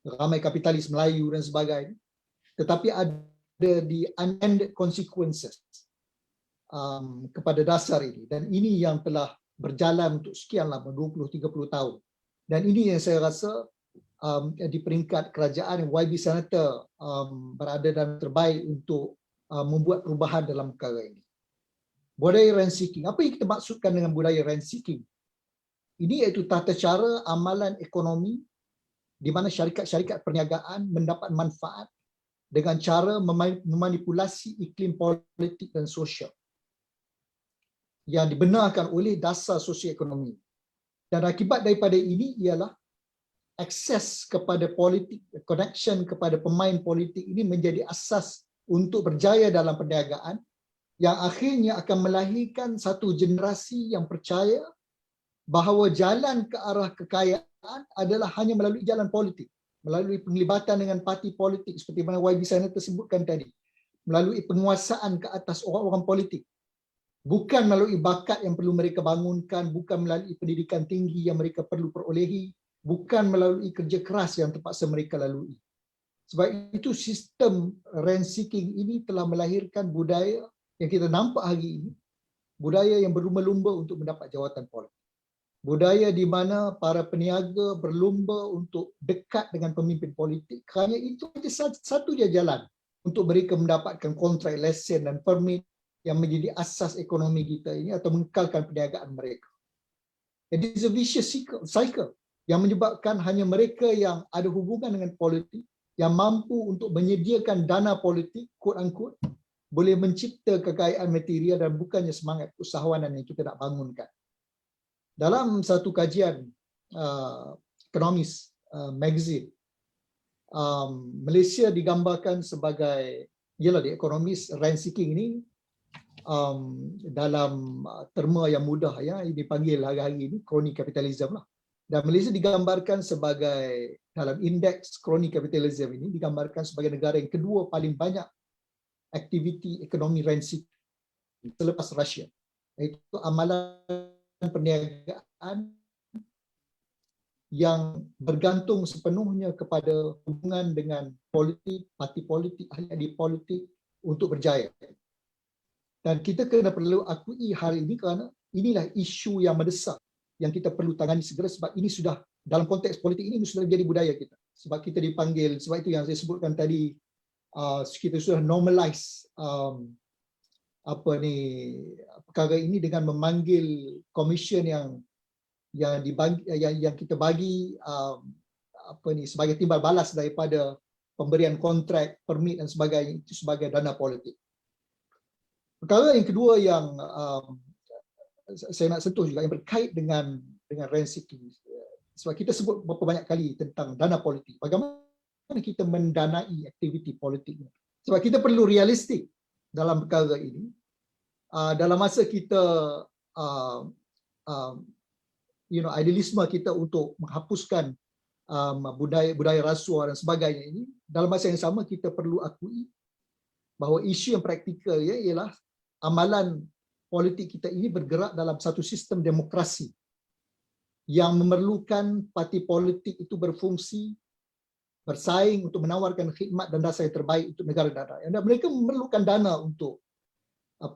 ramai kapitalis Melayu dan sebagainya. Tetapi ada the unintended consequences kepada dasar ini, dan ini yang telah berjalan untuk sekian lama, 20-30 tahun. Dan ini yang saya rasa di peringkat kerajaan YB Senator berada dalam terbaik untuk membuat perubahan dalam perkara ini. Budaya rent seeking. Apa yang kita maksudkan dengan budaya rent seeking? Ini iaitu tata cara amalan ekonomi di mana syarikat-syarikat perniagaan mendapat manfaat dengan cara memanipulasi iklim politik dan sosial yang dibenarkan oleh dasar sosioekonomi. Dan akibat daripada ini ialah akses kepada politik, connection kepada pemain politik ini menjadi asas untuk berjaya dalam perniagaan, yang akhirnya akan melahirkan satu generasi yang percaya bahawa jalan ke arah kekayaan adalah hanya melalui jalan politik, melalui penglibatan dengan parti politik seperti mana YB Senator sebutkan tadi, melalui penguasaan ke atas orang-orang politik. Bukan melalui bakat yang perlu mereka bangunkan, bukan melalui pendidikan tinggi yang mereka perlu perolehi, bukan melalui kerja keras yang terpaksa mereka lalui. Sebab itu sistem rent seeking ini telah melahirkan budaya yang kita nampak hari ini, budaya yang berlumba-lumba untuk mendapat jawatan politik. Budaya di mana para peniaga berlumba untuk dekat dengan pemimpin politik, kerana itu satu je jalan untuk mereka mendapatkan kontrak, lesen dan permit yang menjadi asas ekonomi kita ini atau mengekalkan perniagaan mereka. It is a vicious cycle yang menyebabkan hanya mereka yang ada hubungan dengan politik, yang mampu untuk menyediakan dana politik, quote unquote, boleh mencipta kekayaan material dan bukannya semangat usahawanan yang kita nak bangunkan. Dalam satu kajian ekonomis magazine, Malaysia digambarkan sebagai, ialah di ekonomis, rent seeking ini dalam terma yang mudah ya dipanggil hari-hari ini crony capitalism lah. Dan Malaysia digambarkan sebagai, dalam indeks crony capitalism ini digambarkan sebagai negara yang kedua paling banyak aktiviti ekonomi rent seeking selepas Rusia, iaitu amalan perniagaan yang bergantung sepenuhnya kepada hubungan dengan politik, parti politik, ahli politik untuk berjaya. Dan kita kena perlu akui hari ini kerana inilah isu yang mendesak yang kita perlu tangani segera, sebab ini sudah dalam konteks politik ini sudah menjadi budaya kita. Sebab kita dipanggil, sebab itu yang saya sebutkan tadi, kita sudah normalize perkara ini dengan memanggil komisen yang kita bagi sebagai timbal balas daripada pemberian kontrak, permit dan sebagainya, itu sebagai dana politik. Perkara yang kedua yang saya nak sentuh juga yang berkait dengan rent seeking. Sebab kita sebut berapa banyak kali tentang dana politik. Bagaimana kita mendanai aktiviti politik. Sebab kita perlu realistik dalam perkara ini. Dalam masa kita idealisme kita untuk menghapuskan budaya rasuah dan sebagainya ini, dalam masa yang sama kita perlu akui bahawa isu yang praktikal ialah amalan politik kita ini bergerak dalam satu sistem demokrasi yang memerlukan parti politik itu berfungsi, bersaing untuk menawarkan khidmat dan dasar yang terbaik untuk negara-negara. Dan mereka memerlukan dana untuk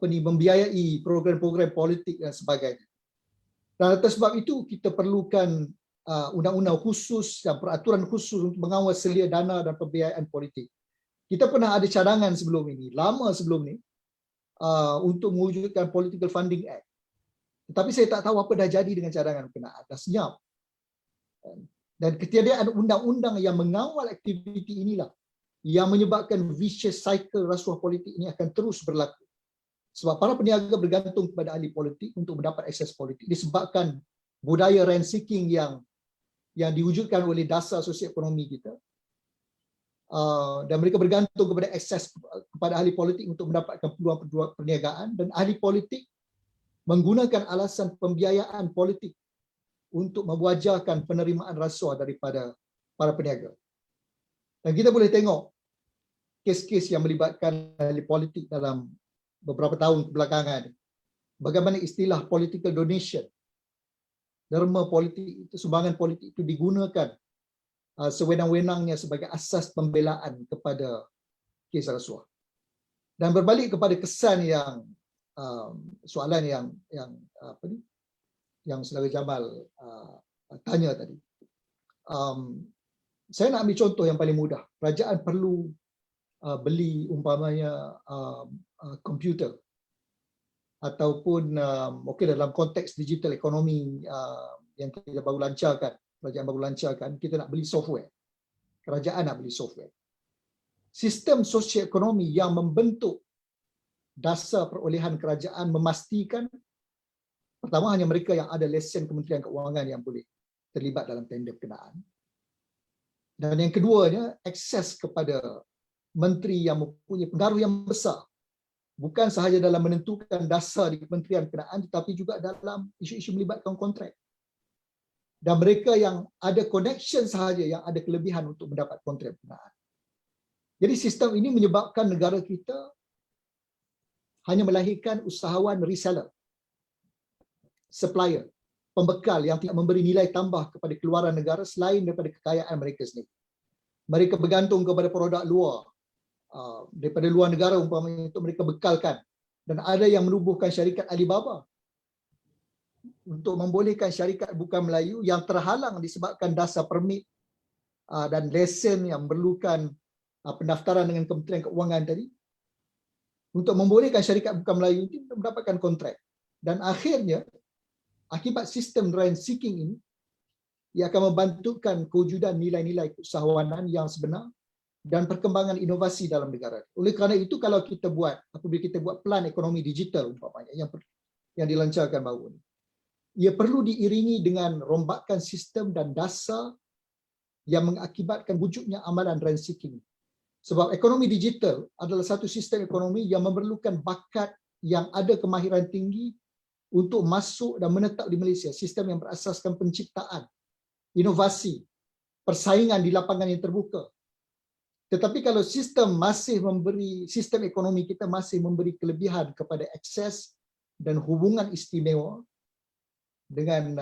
membiayai program-program politik dan sebagainya. Dan atas sebab itu kita perlukan undang-undang khusus dan peraturan khusus untuk mengawal selia dana dan pembiayaan politik. Kita pernah ada cadangan sebelum ini, lama sebelum ini, untuk mewujudkan Political Funding Act. Tetapi saya tak tahu apa dah jadi dengan cadangan berkenaan. Dah senyap. Dan ketiadaan undang-undang yang mengawal aktiviti inilah yang menyebabkan vicious cycle rasuah politik ini akan terus berlaku. Sebab para peniaga bergantung kepada ahli politik untuk mendapat akses politik disebabkan budaya rent seeking yang diwujudkan oleh dasar sosioekonomi kita. Dan mereka bergantung kepada akses kepada ahli politik untuk mendapatkan peluang perniagaan, dan ahli politik menggunakan alasan pembiayaan politik untuk mewajarkan penerimaan rasuah daripada para peniaga. Dan kita boleh tengok kes-kes yang melibatkan ahli politik dalam beberapa tahun kebelakangan. Bagaimana istilah political donation, derma politik itu, sumbangan politik itu digunakan sewenang-wenangnya sebagai asas pembelaan kepada kes rasuah. Dan berbalik kepada kesan yang soalan yang Saudara Jamal tanya tadi. Saya nak ambil contoh yang paling mudah. Kerajaan perlu beli umpamanya komputer ataupun dalam konteks digital ekonomi yang kita baru lancarkan, kerajaan baru lancarkan, kita nak beli software. Kerajaan nak beli software. Sistem sosioekonomi yang membentuk dasar perolehan kerajaan memastikan pertama hanya mereka yang ada lesen Kementerian Keuangan yang boleh terlibat dalam tender berkenaan. Dan yang keduanya, akses kepada menteri yang mempunyai pengaruh yang besar, bukan sahaja dalam menentukan dasar di Kementerian berkenaan, tetapi juga dalam isu-isu melibatkan kontrak. Dan mereka yang ada connection sahaja yang ada kelebihan untuk mendapat kontrak berkenaan. Jadi sistem ini menyebabkan negara kita hanya melahirkan usahawan reseller, supplier, pembekal yang tidak memberi nilai tambah kepada keluaran negara selain daripada kekayaan mereka sendiri. Mereka bergantung kepada produk luar, daripada luar negara umpamanya untuk mereka bekalkan. Dan ada yang menubuhkan syarikat Alibaba untuk membolehkan syarikat bukan Melayu yang terhalang disebabkan dasar permit dan lesen yang memerlukan pendaftaran dengan Kementerian Keuangan tadi, untuk membolehkan syarikat bukan Melayu itu mendapatkan kontrak. Dan akhirnya, akibat sistem rent seeking ini, ia akan membantukan kewujudan nilai-nilai keusahawanan yang sebenar dan perkembangan inovasi dalam negara. Oleh kerana itu, kalau kita buat, apabila kita buat plan ekonomi digital umpamanya yang dilancarkan baru ini, ia perlu diiringi dengan rombakan sistem dan dasar yang mengakibatkan wujudnya amalan rent seeking. Sebab ekonomi digital adalah satu sistem ekonomi yang memerlukan bakat yang ada kemahiran tinggi untuk masuk dan menetap di Malaysia. Sistem yang berasaskan penciptaan, inovasi, persaingan di lapangan yang terbuka. Tetapi kalau sistem ekonomi kita masih memberi kelebihan kepada akses dan hubungan istimewa dengan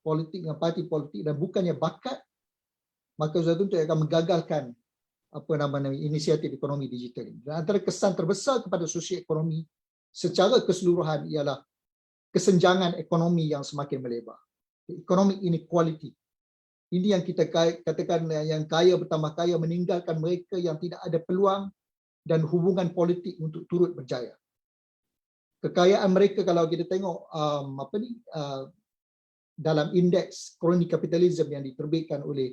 politik, dengan parti politik dan bukannya bakat, maka suatu itu akan menggagalkan inisiatif ekonomi digital ini. Dan antara kesan terbesar kepada sosioekonomi secara keseluruhan ialah kesenjangan ekonomi yang semakin melebar. Economic inequality. Ini yang kita katakan yang kaya bertambah kaya meninggalkan mereka yang tidak ada peluang dan hubungan politik untuk turut berjaya. Kekayaan mereka kalau kita tengok dalam indeks kroni kapitalisme yang diterbitkan oleh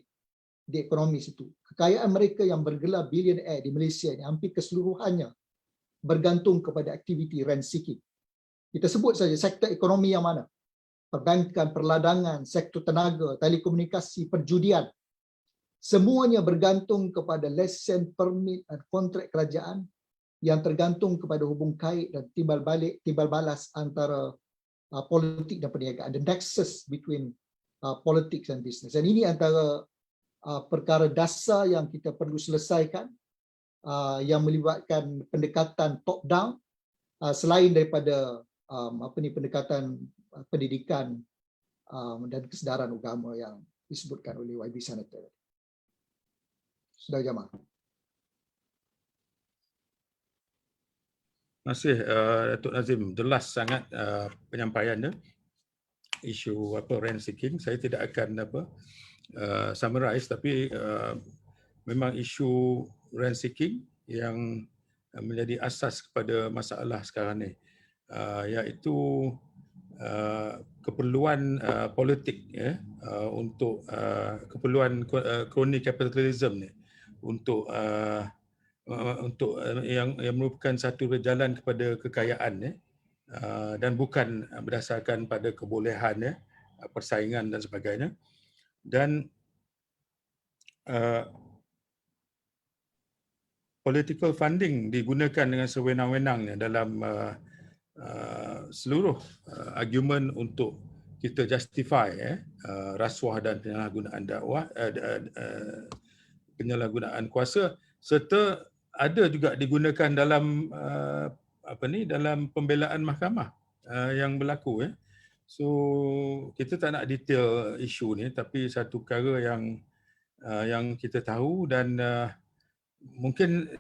The Economist itu, kekayaan mereka yang bergelar billionaire di Malaysia ini hampir keseluruhannya bergantung kepada aktiviti rent seeking. Kita sebut saja sektor ekonomi yang mana? Perbankan, perladangan, sektor tenaga, telekomunikasi, perjudian. Semuanya bergantung kepada lesen, permit dan kontrak kerajaan yang tergantung kepada hubung kait dan timbal balas antara politik dan perniagaan. The nexus between politics and business. Dan ini antara perkara dasar yang kita perlu selesaikan yang melibatkan pendekatan top down selain daripada pendekatan pendidikan dan kesedaran agama yang disebutkan oleh YB Senator. Sudah Jamal. Terima kasih Datuk Nazim, jelas sangat penyampaiannya. Isu rent seeking saya tidak akan summarize, tapi memang isu rent seeking yang menjadi asas kepada masalah sekarang ni, iaitu keperluan politik untuk keperluan kroni kapitalisme ni untuk yang merupakan satu jalan kepada kekayaan dan bukan berdasarkan pada kebolehan persaingan dan sebagainya. Dan political funding digunakan dengan sewenang-wenangnya dalam seluruh argument untuk kita justify rasuah dan penyalahgunaan kuasa, serta ada juga digunakan dalam dalam pembelaan mahkamah yang berlaku. So kita tak nak detail isu ni, tapi satu perkara yang kita tahu dan mungkin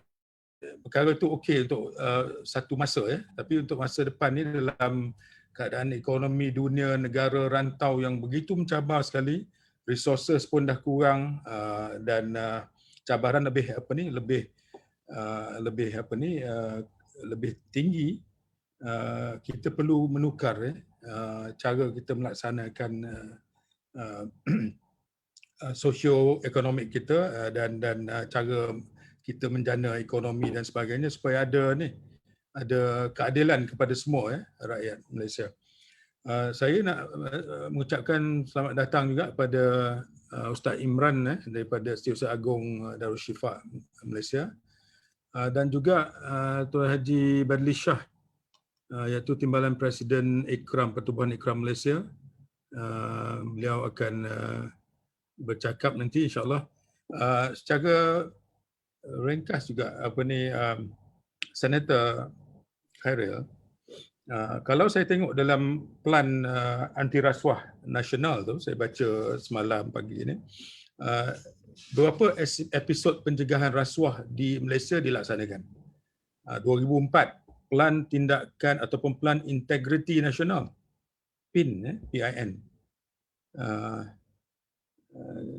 perkara itu okey untuk satu masa, tapi untuk masa depan ni dalam keadaan ekonomi dunia, negara rantau yang begitu mencabar sekali, resources pun dah kurang dan cabaran lebih tinggi, kita perlu menukar cara kita melaksanakan sosioekonomik kita dan cara kita menjana ekonomi dan sebagainya supaya ada keadilan kepada semua rakyat Malaysia. Saya nak mengucapkan selamat datang juga kepada Ustaz Imran daripada Setiausaha Agong Darul Shifa Malaysia, dan juga Tuan Haji Badli Shah, iaitu Timbalan Presiden Ikram Pertubuhan Ikram Malaysia. Beliau akan bercakap nanti insya-Allah. Secara ringkas juga Senator Khairil, kalau saya tengok dalam plan anti rasuah nasional tu, saya baca semalam pagi ni, beberapa episod pencegahan rasuah di Malaysia dilaksanakan. 2004, Plan Tindakan ataupun Plan Integriti Nasional, PIN, PIN.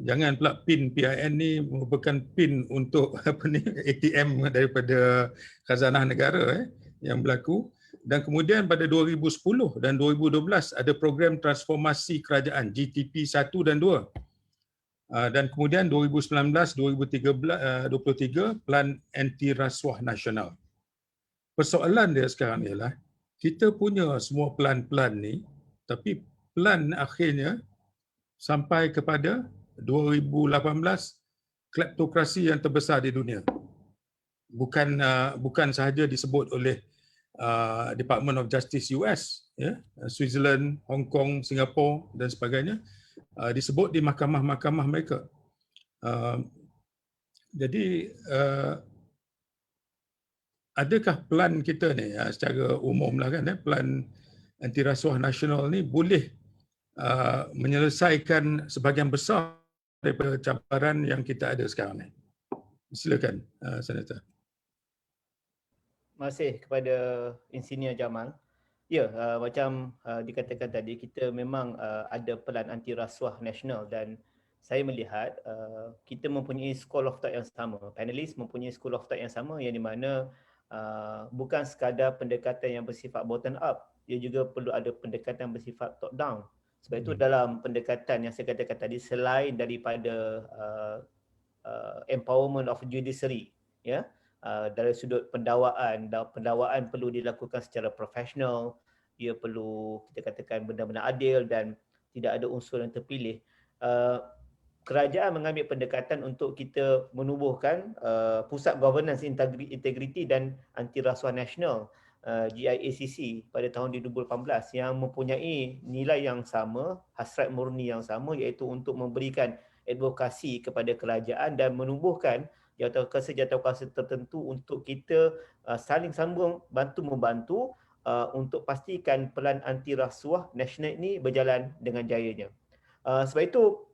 Jangan pula PIN ni merupakan PIN untuk ATM daripada khazanah negara yang berlaku. Dan kemudian pada 2010 dan 2012 ada program transformasi kerajaan GTP 1 dan 2. Dan kemudian 2019-2023 Plan Anti Rasuah Nasional. Persoalan dia sekarang ialah kita punya semua plan-plan ni, tapi plan akhirnya sampai kepada 2018 kleptokrasi yang terbesar di dunia. Bukan sahaja disebut oleh Department of Justice US, Switzerland, Hong Kong, Singapura dan sebagainya, disebut di mahkamah-mahkamah mereka. Jadi adakah plan kita ni secara umum lah kan, plan anti rasuah nasional ni boleh menyelesaikan sebahagian besar daripada cabaran yang kita ada sekarang ni? Silakan, Senator. Terima kasih kepada Insinyur Jamal. Ya, macam dikatakan tadi, kita memang ada pelan anti rasuah nasional dan saya melihat kita mempunyai school of thought yang sama. Panelis mempunyai school of thought yang sama, yang di mana bukan sekadar pendekatan yang bersifat bottom up, dia juga perlu ada pendekatan bersifat top down. Sebab itu dalam pendekatan yang saya katakan tadi, selain daripada empowerment of judiciary, ya, dari sudut pendakwaan, pendakwaan perlu dilakukan secara profesional, ia perlu kita katakan benar-benar adil dan tidak ada unsur yang terpilih. Kerajaan mengambil pendekatan untuk kita menubuhkan Pusat Governance Integrity dan Anti Rasuah Nasional, GIACC, pada tahun 2018 yang mempunyai nilai yang sama, hasrat murni yang sama, iaitu untuk memberikan advokasi kepada kerajaan dan menubuhkan jawatan-jawatan tertentu untuk kita saling sambung, bantu-membantu untuk pastikan pelan anti rasuah nasional ini berjalan dengan jayanya. Sebab itu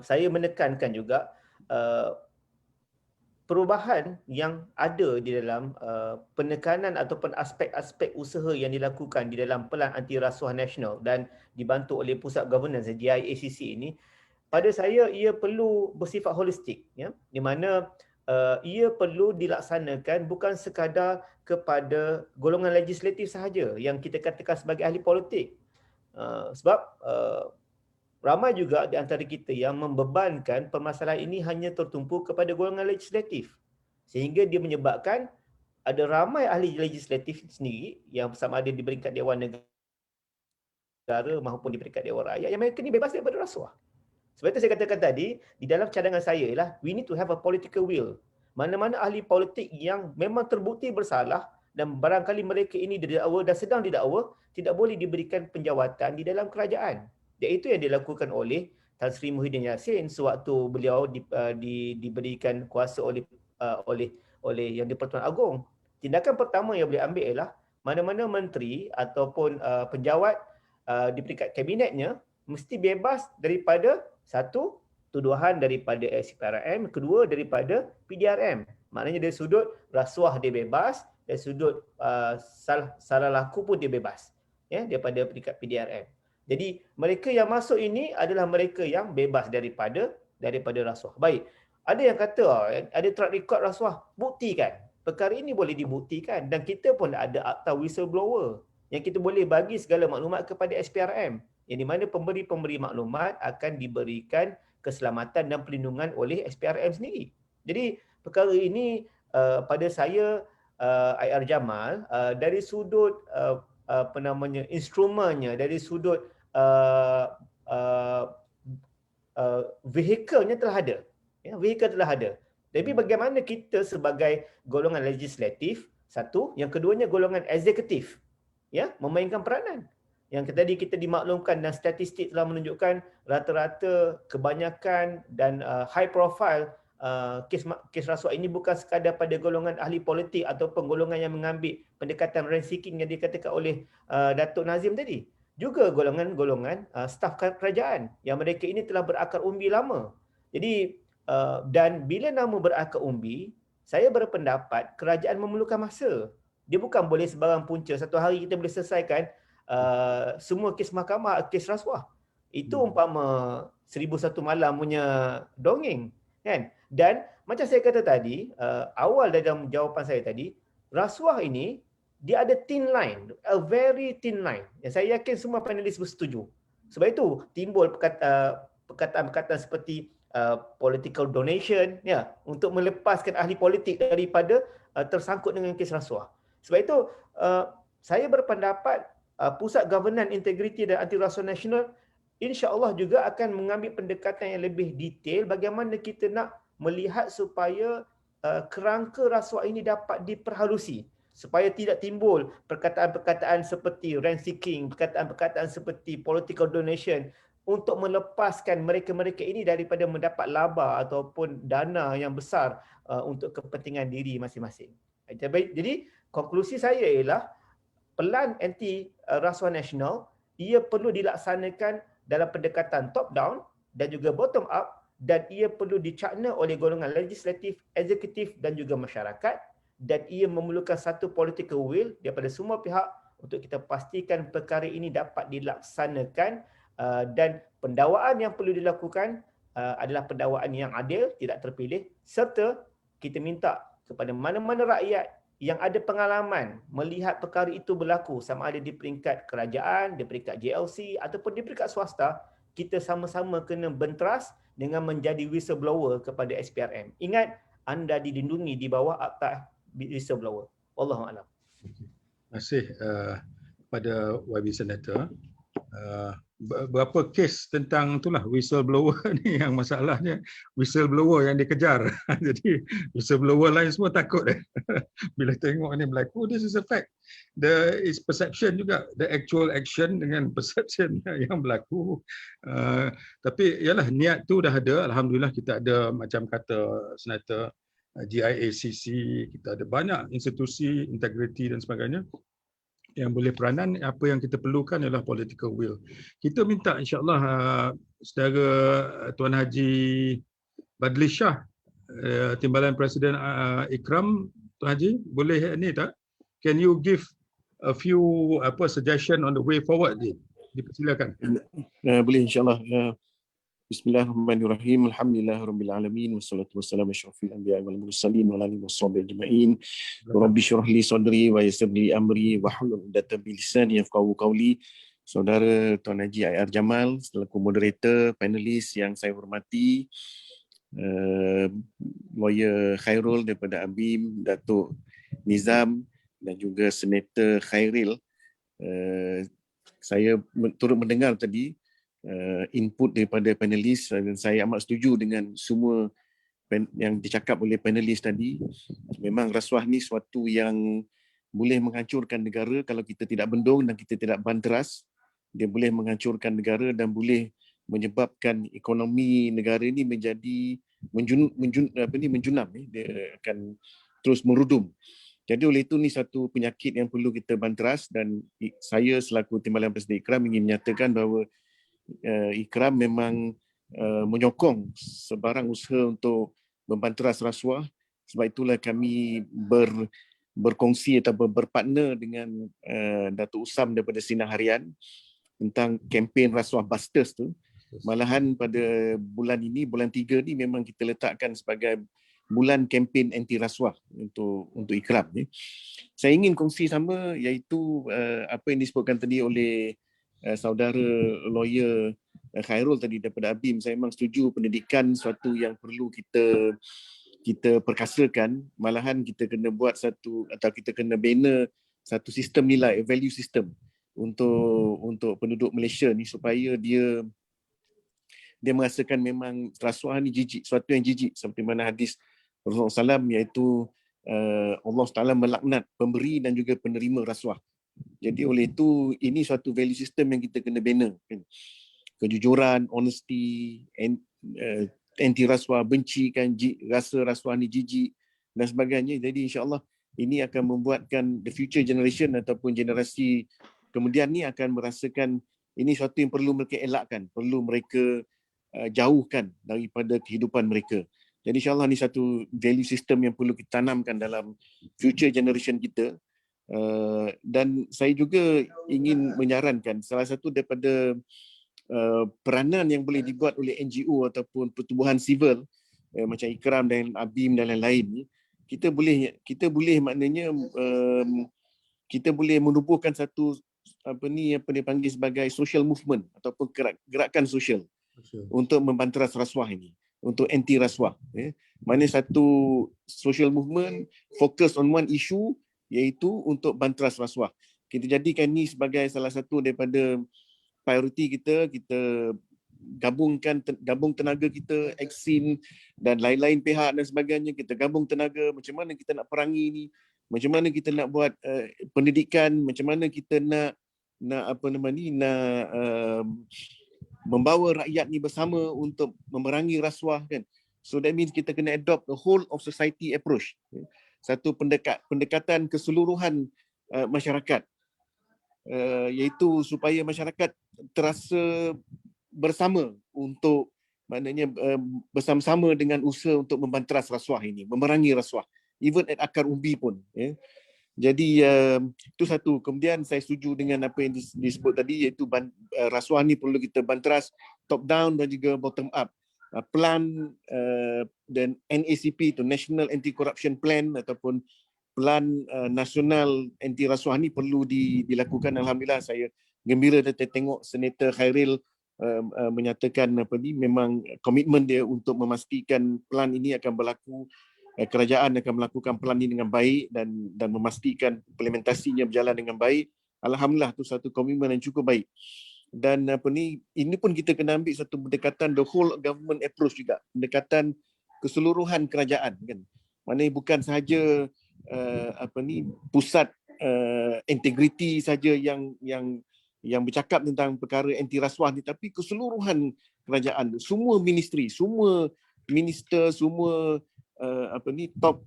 saya menekankan juga perubahan yang ada di dalam penekanan ataupun aspek-aspek usaha yang dilakukan di dalam pelan anti rasuah nasional dan dibantu oleh Pusat Governance GIACC ini, pada saya ia perlu bersifat holistik, ya, di mana ia perlu dilaksanakan bukan sekadar kepada golongan legislatif sahaja yang kita katakan sebagai ahli politik. Sebab ramai juga di antara kita yang membebankan permasalahan ini hanya tertumpu kepada golongan legislatif, sehingga dia menyebabkan ada ramai ahli legislatif sendiri yang sama ada di peringkat Dewan Negara maupun di peringkat Dewan Rakyat yang mereka ni bebas daripada rasuah. Sebab itu saya katakan tadi, di dalam cadangan saya ialah we need to have a political will. Mana-mana ahli politik yang memang terbukti bersalah dan barangkali mereka ini didakwa dan sedang didakwa, tidak boleh diberikan penjawatan di dalam kerajaan. Iaitu yang dilakukan oleh Tan Sri Muhyiddin Yassin sewaktu beliau diberikan kuasa oleh yang di-Pertuan Agong. Tindakan pertama yang beliau ambil ialah mana-mana menteri ataupun penjawat di peringkat kabinetnya mesti bebas daripada satu, tuduhan daripada SPRM, kedua daripada PDRM. Maknanya dari sudut rasuah dia bebas, dari sudut salah laku pun dia bebas, ya, daripada peringkat PDRM. Jadi mereka yang masuk ini adalah mereka yang bebas daripada rasuah. Baik, ada yang kata ada track record rasuah, buktikan. Perkara ini boleh dibuktikan dan kita pun ada akta whistleblower yang kita boleh bagi segala maklumat kepada SPRM, yang di mana pemberi-pemberi maklumat akan diberikan keselamatan dan perlindungan oleh SPRM sendiri. Jadi perkara ini pada saya IR Jamal dari sudut instrumennya, dari sudut vehikelnya telah ada. Ya, vehikel telah ada. Tapi bagaimana kita sebagai golongan legislatif, satu, yang keduanya golongan eksekutif, ya, memainkan peranan. Yang tadi kita dimaklumkan dan statistik telah menunjukkan rata-rata kebanyakan dan high profile kes rasuah ini bukan sekadar pada golongan ahli politik ataupun golongan yang mengambil pendekatan rent seeking yang dikatakan oleh Datuk Nazim tadi. Juga golongan-golongan staf kerajaan yang mereka ini telah berakar umbi lama. Jadi dan bila nama berakar umbi, saya berpendapat kerajaan memerlukan masa. Dia bukan boleh sebarang punca satu hari kita boleh selesaikan semua kes mahkamah, kes rasuah. Itu umpama 1001 malam punya dongeng, kan? Dan macam saya kata tadi, awal dalam jawapan saya tadi, rasuah ini dia ada thin line, a very thin line. Yang saya yakin semua panelis bersetuju. Sebab itu timbul perkataan-perkataan seperti political donation, ya, untuk melepaskan ahli politik daripada tersangkut dengan kes rasuah. Sebab itu saya berpendapat Pusat Governance Integrity dan Anti Rasuah Nasional insya-Allah juga akan mengambil pendekatan yang lebih detail bagaimana kita nak melihat supaya kerangka rasuah ini dapat diperhalusi, supaya tidak timbul perkataan-perkataan seperti rent seeking, perkataan-perkataan seperti political donation untuk melepaskan mereka-mereka ini daripada mendapat laba ataupun dana yang besar untuk kepentingan diri masing-masing. Jadi konklusi saya ialah pelan anti rasuah nasional ia perlu dilaksanakan dalam pendekatan top down dan juga bottom up, dan ia perlu dicakna oleh golongan legislatif, eksekutif dan juga masyarakat, dan ia memerlukan satu political will daripada semua pihak untuk kita pastikan perkara ini dapat dilaksanakan, dan pendakwaan yang perlu dilakukan adalah pendakwaan yang adil, tidak terpilih, serta kita minta kepada mana-mana rakyat yang ada pengalaman melihat perkara itu berlaku, sama ada di peringkat kerajaan, di peringkat JLC ataupun di peringkat swasta, kita sama-sama kena benteras dengan menjadi whistleblower kepada SPRM. Ingat, anda dilindungi di bawah Akta Whistleblower. Wallahualam. Terima kasih kepada YB Senator. Berapa kes tentang itulah whistleblower ni yang masalahnya whistleblower yang dikejar. Jadi whistleblower lain semua takut bila tengok ni berlaku. This is a fact. There is perception juga, the actual action dengan perception yang berlaku. Tapi yalah, niat tu dah ada. Alhamdulillah kita ada macam kata Senator GIACC, kita ada banyak institusi integriti dan sebagainya yang boleh peranan. Apa yang kita perlukan ialah political will. Kita minta insya-Allah saudara Tuan Haji Badli Shah, Timbalan Presiden Ikram, Tuan Haji, boleh ni tak? Can you give a few suggestion on the way forward ni? Dipersilakan. Boleh insya-Allah. Bismillahirrahmanirrahim. Alhamdulillahirabbil alamin wassalatu wassalamu asyrafil anbiya'i wal mursalin wa ala alihi washabihi ajma'in. Rabbi shrah li sadri wa yassir li amri wahlul 'uqdatam min lisani yafqahu qawli. Saudara Tuan Haji IR Jamal selaku moderator, panelis yang saya hormati, lawyer Khairul daripada ABIM, Datuk Nizam dan juga Senator Khairil. Saya turut mendengar tadi input daripada panelis dan saya amat setuju dengan semua yang dicakap oleh panelis tadi. Memang rasuah ni suatu yang boleh menghancurkan negara kalau kita tidak bendung dan kita tidak banteras. Dia boleh menghancurkan negara dan boleh menyebabkan ekonomi negara ini menjadi menjunam. Dia akan terus merudum. Jadi oleh itu ni satu penyakit yang perlu kita banteras, dan saya selaku Timbalan Presiden Ikram ingin menyatakan bahawa Ikram memang menyokong sebarang usaha untuk membanteras rasuah. Sebab itulah kami berkongsi atau berpartner dengan Datuk Usam daripada Sinar Harian tentang kempen rasuah busters tu. Malahan pada bulan ini, bulan 3 ni memang kita letakkan sebagai bulan kempen anti rasuah untuk Ikram ni. Saya ingin kongsi sama, iaitu apa yang disebutkan tadi oleh saudara lawyer Khairul tadi daripada ABIM. Saya memang setuju pendidikan suatu yang perlu kita perkasakan. Malahan kita kena buat satu, atau kita kena bina satu sistem nilai, value system untuk penduduk Malaysia ni, supaya dia merasakan memang rasuah ni jijik, suatu yang jijik, seperti mana hadis Rasulullah SAW, iaitu Allah SWT melaknat pemberi dan juga penerima rasuah. Jadi oleh itu, ini suatu value system yang kita kena bina. Kejujuran, honesty, anti rasuah, benci kan, rasa rasuah ni jijik dan sebagainya. Jadi insya-Allah ini akan membuatkan the future generation ataupun generasi kemudian ni akan merasakan ini suatu yang perlu mereka elakkan, perlu mereka jauhkan daripada kehidupan mereka. Jadi insya-Allah ni satu value system yang perlu kita tanamkan dalam future generation kita. Dan saya juga ingin menyarankan salah satu daripada peranan yang boleh dibuat oleh NGO ataupun pertubuhan sivil macam Ikram dan ABIM dan lain-lain ni, kita boleh maknanya kita boleh menubuhkan satu apa dipanggil sebagai social movement ataupun gerakan sosial. untuk membanteras rasuah ini, untuk anti rasuah. Mana satu social movement fokus on one issue, iaitu untuk banteras rasuah. Kita jadikan ni sebagai salah satu daripada prioriti kita gabung tenaga kita, Exim dan lain-lain pihak dan sebagainya, kita gabung tenaga, macam mana kita nak perangi ni, macam mana kita nak buat pendidikan, macam mana kita nak membawa rakyat ni bersama untuk memerangi rasuah kan. So that means kita kena adopt the whole of society approach. Satu pendekatan keseluruhan masyarakat, iaitu supaya masyarakat terasa bersama untuk maknanya bersama-sama dengan usaha untuk membanteras rasuah ini, memerangi rasuah, even at akar umbi pun. Jadi itu satu. Kemudian saya setuju dengan apa yang disebut tadi, iaitu rasuah ni perlu kita banteras top down dan juga bottom up. Plan dan NACP itu National Anti-Corruption Plan ataupun plan nasional anti rasuah ni perlu dilakukan. Alhamdulillah saya gembira tengok Senator Khairil menyatakan memang komitmen dia untuk memastikan plan ini akan berlaku, kerajaan akan melakukan plan ini dengan baik dan memastikan implementasinya berjalan dengan baik. Alhamdulillah tu satu komitmen yang cukup baik. Dan ini pun kita kena ambil satu pendekatan the whole government approach juga, pendekatan keseluruhan kerajaan kan. Maknanya bukan sahaja pusat integriti saja yang bercakap tentang perkara anti rasuah ni, tapi keseluruhan kerajaan, semua ministeri, semua minister, semua top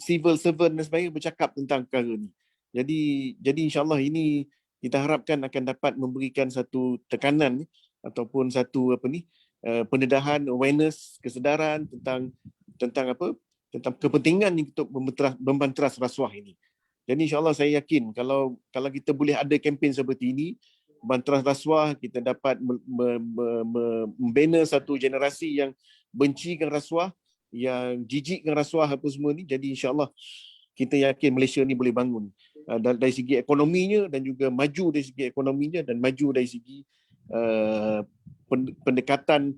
civil servant dan sebagainya bercakap tentang perkara ni. Jadi insya-Allah ini kita harapkan akan dapat memberikan satu tekanan ataupun satu pendedahan, awareness, kesedaran tentang kepentingan untuk membanteras rasuah ini. Jadi insya-Allah saya yakin kalau kita boleh ada kempen seperti ini, banteras rasuah, kita dapat membina satu generasi yang bencikan rasuah, yang jijikkan rasuah apa semua ni. Jadi insya-Allah kita yakin Malaysia ni boleh bangun dari segi ekonominya dan juga maju dari segi ekonominya dan maju dari segi pendekatan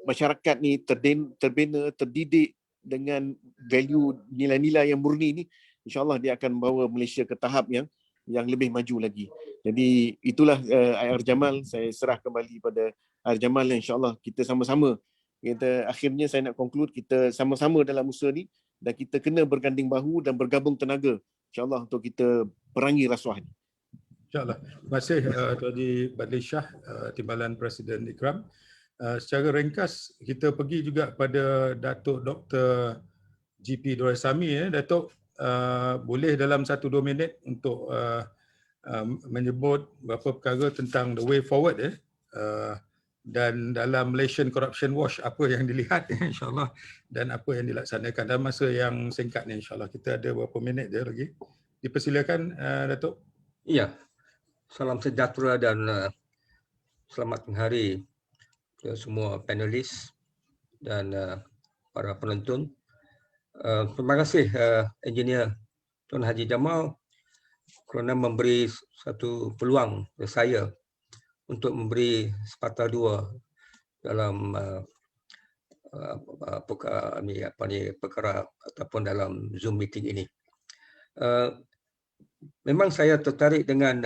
masyarakat ni terbina, terdidik dengan value nilai-nilai yang murni ni. InsyaAllah dia akan membawa Malaysia ke tahap yang lebih maju lagi. Jadi itulah IR Jamal. Saya serah kembali pada IR Jamal. InsyaAllah kita sama-sama. Akhirnya saya nak conclude, kita sama-sama dalam usaha ni dan kita kena berganding bahu dan bergabung tenaga insyaAllah untuk kita perangi rasuah ni. InsyaAllah. Terima kasih Tuan Haji Badli Shah, Timbalan Presiden Ikram. Secara ringkas, kita pergi juga pada Datuk Dr. GP Doraisamy. Datuk, boleh dalam 1-2 minit untuk menyebut beberapa perkara tentang the way forward dan dalam Malaysian Corruption Watch apa yang dilihat insyaAllah dan apa yang dilaksanakan dalam masa yang singkat ni insyaAllah. Kita ada beberapa minit je lagi. Dipersilakan Datuk. Ya, salam sejahtera dan selamat hari ke semua panelis dan para penonton. Terima kasih Engineer Tuan Haji Jamal kerana memberi satu peluang kepada saya untuk memberi sepatah dua dalam perkara ataupun dalam Zoom meeting ini. Memang saya tertarik dengan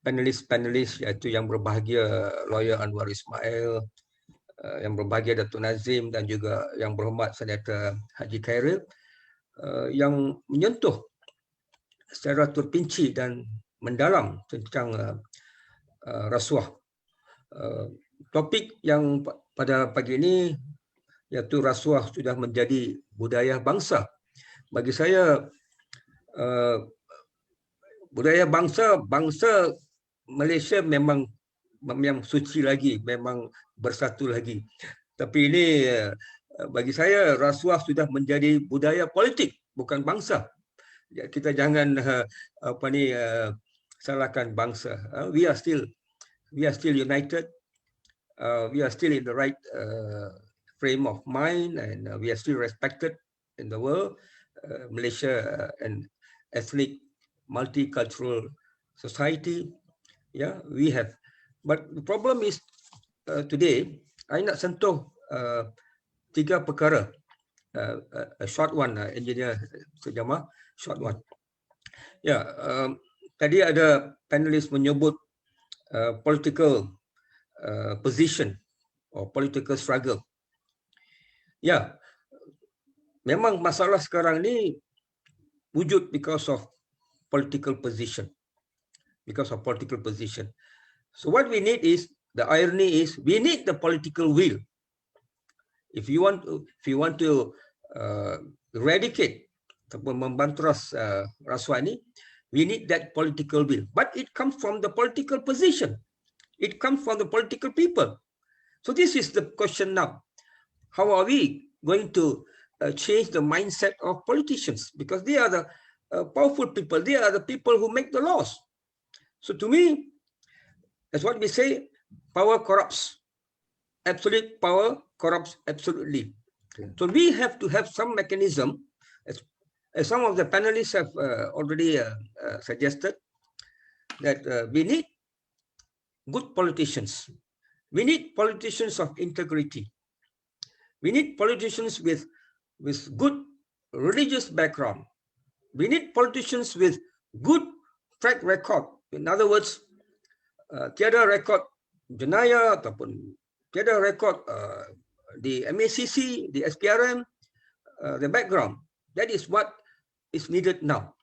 panelis-panelis iaitu yang berbahagia Lawyer Anwar Ismail, yang berbahagia Datuk Nazim dan juga yang berhormat Senator Haji Khairil yang menyentuh secara terpinci dan mendalam tentang rasuah. Topik yang pada pagi ini iaitu rasuah sudah menjadi budaya bangsa. Bagi saya budaya bangsa Malaysia memang suci lagi, memang bersatu lagi. Tapi ini bagi saya rasuah sudah menjadi budaya politik, bukan bangsa. Kita jangan salahkan bangsa. We are still united. We are still in the right frame of mind, and we are still respected in the world. Malaysia an ethnic, multicultural society. Yeah, we have. But the problem is today, I nak sentuh 3 perkara. A short one, engineer Sejama, short one. Ya, tadi ada panelis menyebut political position or political struggle. Ya, memang masalah sekarang ni wujud because of political position. Because of political position. So what we need is, the irony is, we need the political will. If you want to eradicate ataupun membantras rasuah ni, we need that political will. But it comes from the political position. It comes from the political people. So this is the question now. How are we going to change the mindset of politicians? Because they are the powerful people. They are the people who make the laws. So to me, that's what we say, power corrupts. Absolute power corrupts absolutely. So we have to have some mechanism, as some of the panelists have already suggested, that we need good politicians. We need politicians of integrity. We need politicians with good religious background. We need politicians with good track record. In other words, tiada rekod jenayah ataupun tiada rekod di MACC, di SPRM, the background. That is what is needed now.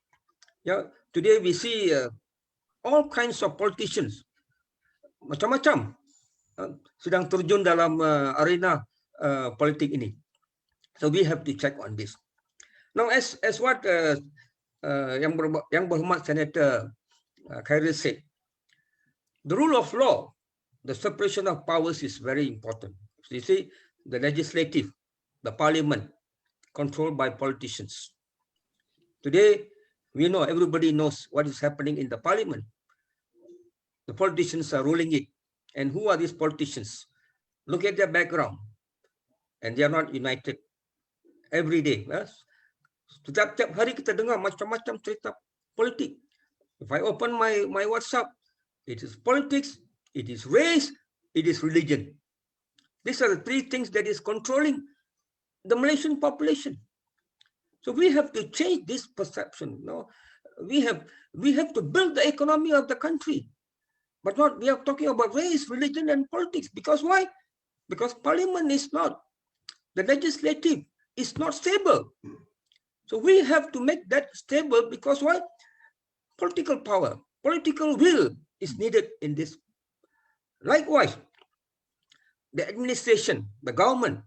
Yeah, today we see all kinds of politicians, macam-macam, sedang terjun dalam arena politik ini. So we have to check on this. Now, as what yang berhormat Senator Khairil said, the rule of law, the separation of powers is very important. So you see, the legislative, the parliament, controlled by politicians. Today, we know, everybody knows what is happening in the parliament. The politicians are ruling it. And who are these politicians? Look at their background. And they are not united every day. Yes? Setiap hari kita dengar macam-macam cerita politik. If I open my WhatsApp, it is politics, it is race, it is religion. These are the 3 things that is controlling the Malaysian population. So we have to change this perception. No, we have to build the economy of the country, but not we are talking about race, religion, and politics. Because why? Because parliament is not, the legislative is not stable. So we have to make that stable, because why? Political power, political will is needed in this. Likewise, the administration, the government,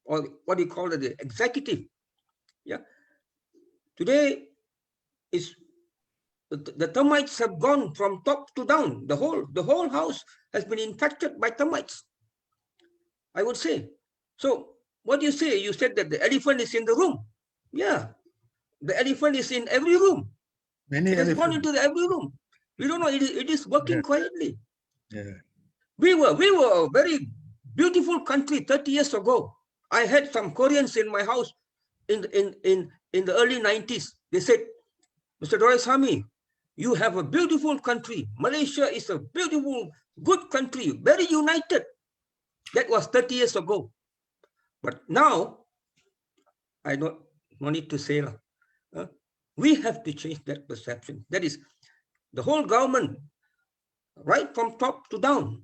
or what you call it, the executive. Yeah. Today is the termites have gone from top to down. The whole house has been infected by termites, I would say. So what do you say? You said that the elephant is in the room. Yeah. The elephant is in every room. It has gone into every room. We don't know, it is working quietly. Yeah. We were a very beautiful country 30 years ago. I had some Koreans in my house in the early 90s. They said, Mr. Doraisamy, you have a beautiful country. Malaysia is a beautiful, good country, very united. That was 30 years ago. But now, I don't need to say, we have to change that perception. That is, the whole government, right from top to down,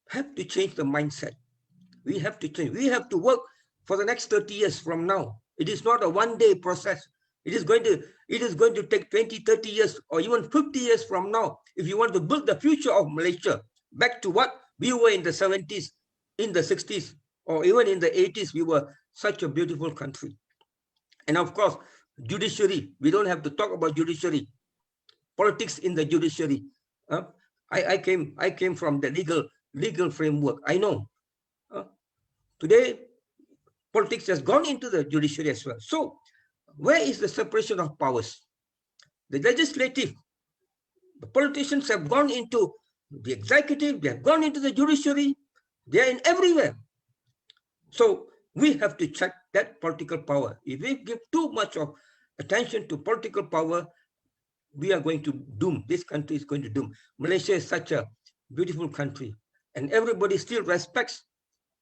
have to change the mindset. We have to change. We have to work for the next 30 years from now. It is not a one-day process. It is going to take 20, 30 years, or even 50 years from now, if you want to build the future of Malaysia back to what we were in the 70s, in the 60s, or even in the 80s. We were such a beautiful country. And of course, judiciary. We don't have to talk about judiciary. Politics in the judiciary. I came from the legal framework. I know. Today, politics has gone into the judiciary as well. So, where is the separation of powers? The legislative, the politicians have gone into the executive, they have gone into the judiciary, they are in everywhere. So, we have to check that political power. If we give too much of attention to political power, we are going to doom. This country is going to doom. Malaysia is such a beautiful country. and everybody still respects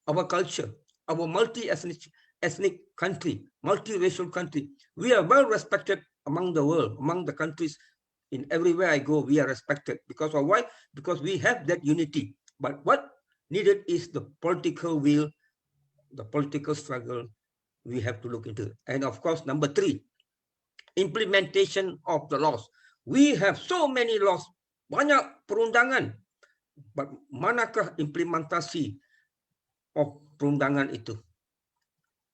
our culture, our multi-ethnic country, multiracial country. We are well respected among the world, among the countries. In everywhere I go, we are respected. Because of why? Because we have that unity. But what needed is the political will, the political struggle we have to look into. And of course, number 3, implementation of the laws. We have so many laws, banyak perundangan. But manakah implementasi of perundangan itu?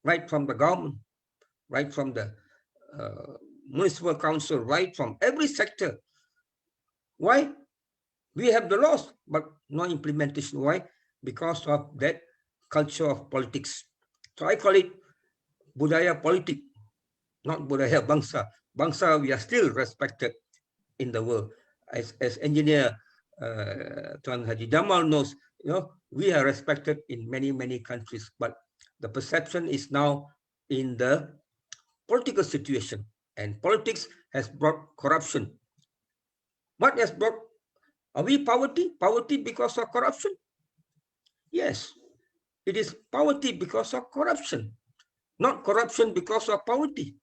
Right from the government, right from the municipal council, right from every sector. Why? We have the laws, but no implementation. Why? Because of that culture of politics. So I call it budaya politik, not budaya bangsa. Bangsa, we are still respected in the world. As engineer Tuan Haji Jamal knows, we are respected in many countries, but the perception is now in the political situation. And politics has brought corruption. What has brought? Are we poverty? Poverty because of corruption? Yes, it is poverty because of corruption, not corruption because of poverty.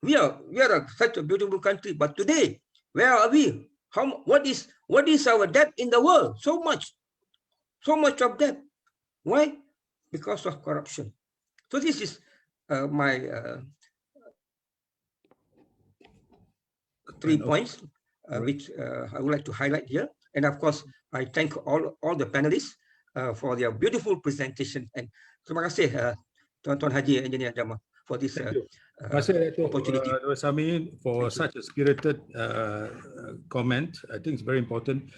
We are such a beautiful country, but today, where are we? What is our debt in the world? So much of debt. Why? Because of corruption. So this is my 3 points which I would like to highlight here. And of course, I thank all the panelists for their beautiful presentation. And terima kasih Tuan Haji Engineer Jamal for this opportunity. Dr. Sami, for such a spirited comment. I think it's very important.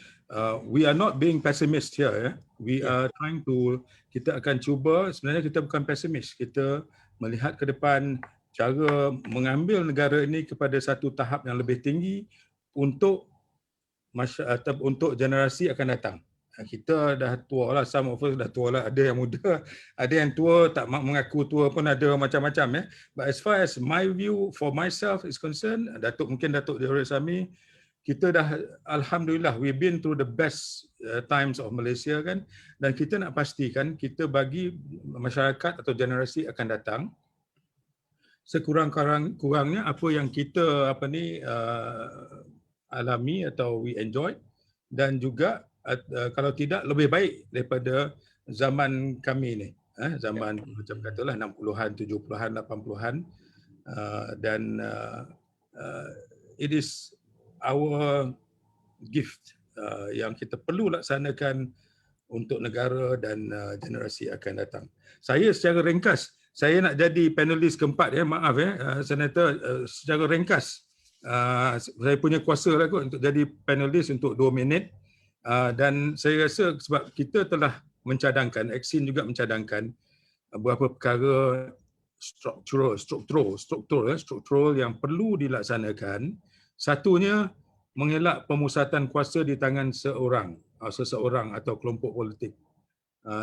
We are not being pessimist here. We are trying to, kita akan cuba, sebenarnya kita bukan pesimis. Kita melihat ke depan cara mengambil negara ini kepada satu tahap yang lebih tinggi untuk generasi akan datang. Kita dah tua lah, some of us dah tua lah, ada yang muda, ada yang tua tak mengaku tua pun ada macam-macam. But as far as my view for myself is concerned, Datuk Dr. Sami, kita dah alhamdulillah we've been through the best times of Malaysia kan, dan kita nak pastikan kita bagi masyarakat atau generasi akan datang sekurang-kurangnya apa yang kita alami atau we enjoy, dan juga kalau tidak lebih baik daripada zaman kami ni, zaman macam katalah 60-an, 70-an, 80-an, dan it is our gift yang kita perlu laksanakan untuk negara dan generasi akan datang. Saya secara ringkas, saya nak jadi panelis keempat, maaf Senator, secara ringkas saya punya kuasa lah kot untuk jadi panelis untuk 2 minit, dan saya rasa sebab kita telah mencadangkan, Aksin juga mencadangkan beberapa perkara struktural yang perlu dilaksanakan. Satunya, mengelak pemusatan kuasa di tangan seseorang atau kelompok politik,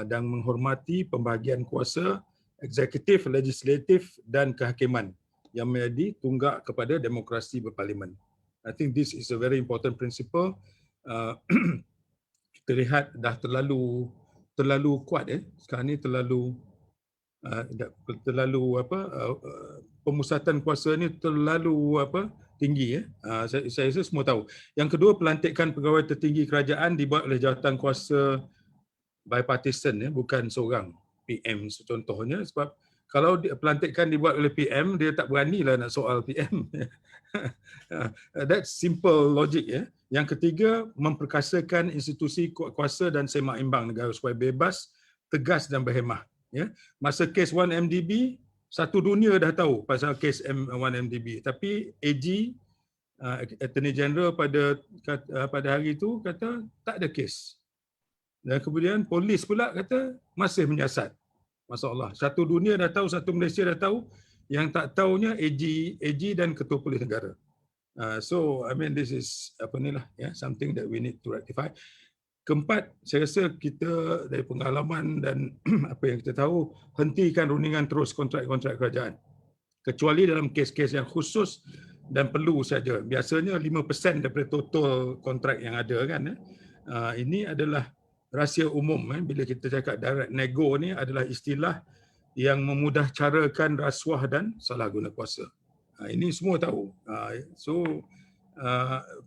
dan menghormati pembahagian kuasa eksekutif, legislatif dan kehakiman yang menjadi tunggak kepada demokrasi berparlimen. I think this is a very important principle. Kita lihat dah terlalu kuat sekarang ni, terlalu pemusatan kuasa ni terlalu tinggi. Saya rasa semua tahu. Yang kedua, pelantikan pegawai tertinggi kerajaan dibuat oleh jawatan kuasa bipartisan, bukan seorang PM contohnya, sebab kalau pelantikan dibuat oleh PM, dia tak beranilah nak soal PM. That's simple logic. Yang ketiga, memperkasakan institusi kuasa dan seimbang negara supaya bebas, tegas dan berhemah. Masa kes 1MDB, satu dunia dah tahu pasal kes 1MDB, tapi AG, Attorney General pada hari itu kata tak ada kes. Dan kemudian polis pula kata masih menyiasat. Masya-Allah, satu dunia dah tahu, satu Malaysia dah tahu, yang tak tahunya AG dan Ketua Polis Negara. So I mean this is something that we need to rectify. Keempat, saya rasa kita dari pengalaman dan apa yang kita tahu, hentikan rundingan terus kontrak-kontrak kerajaan. Kecuali dalam kes-kes yang khusus dan perlu saja. Biasanya 5% daripada total kontrak yang ada kan. Ini adalah rahsia umum. Bila kita cakap direct nego ni adalah istilah yang memudah carakan rasuah dan salah guna kuasa. Ini semua tahu. So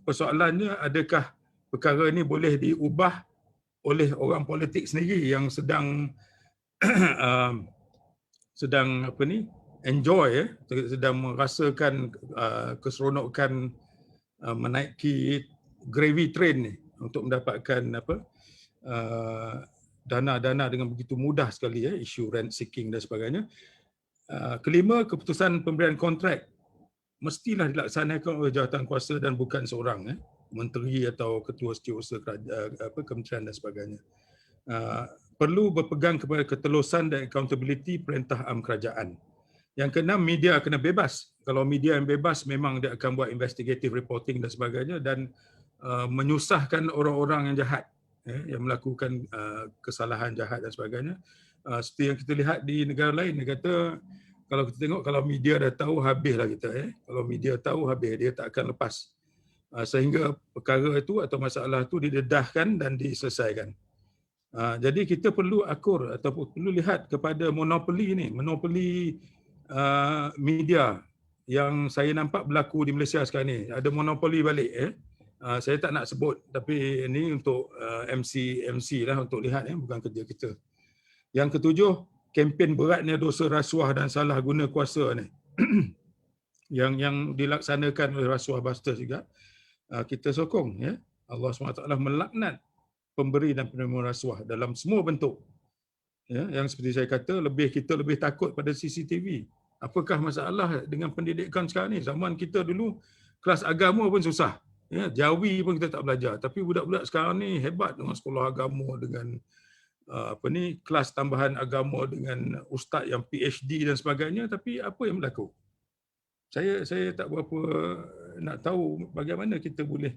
persoalannya, adakah perkara ini boleh diubah oleh orang politik sendiri yang sedang sedang enjoy, sedang merasakan keseronokan menaiki gravy train ni untuk mendapatkan dana-dana dengan begitu mudah sekali, isu rent seeking dan sebagainya. Kelima, keputusan pemberian kontrak mestilah dilaksanakan oleh jawatan kuasa dan bukan seorang menteri atau ketua setiausaha kementerian dan sebagainya. Perlu berpegang kepada ketelusan dan accountability perintah am kerajaan. Yang keenam, media kena bebas. Kalau media yang bebas, memang dia akan buat investigative reporting dan sebagainya dan menyusahkan orang-orang yang jahat, yang melakukan kesalahan jahat dan sebagainya. Seperti yang kita lihat di negara lain, dia kata kalau kita tengok, kalau media dah tahu, habislah kita. Kalau media tahu, habis, dia tak akan lepas. Sehingga perkara itu atau masalah itu didedahkan dan diselesaikan. Jadi kita perlu akur ataupun perlu lihat kepada monopoli ni, monopoli media yang saya nampak berlaku di Malaysia sekarang ni. Ada monopoli balik. Saya tak nak sebut, tapi ini untuk MC lah, untuk lihat, bukan kerja kita. Yang ketujuh, kempen beratnya dosa rasuah dan salah guna kuasa ni yang dilaksanakan oleh Rasuah Busters juga. Kita sokong, Allah SWT melaknat pemberi dan penerima rasuah dalam semua bentuk. Yang seperti saya kata, kita lebih takut pada CCTV. Apakah masalah dengan pendidikan sekarang ni? Zaman kita dulu, kelas agama pun susah. Jawi pun kita tak belajar. Tapi budak-budak sekarang ni hebat dengan sekolah agama, dengan kelas tambahan agama, dengan ustaz yang PhD dan sebagainya. Tapi apa yang berlaku? Saya tak berapa nak tahu bagaimana kita boleh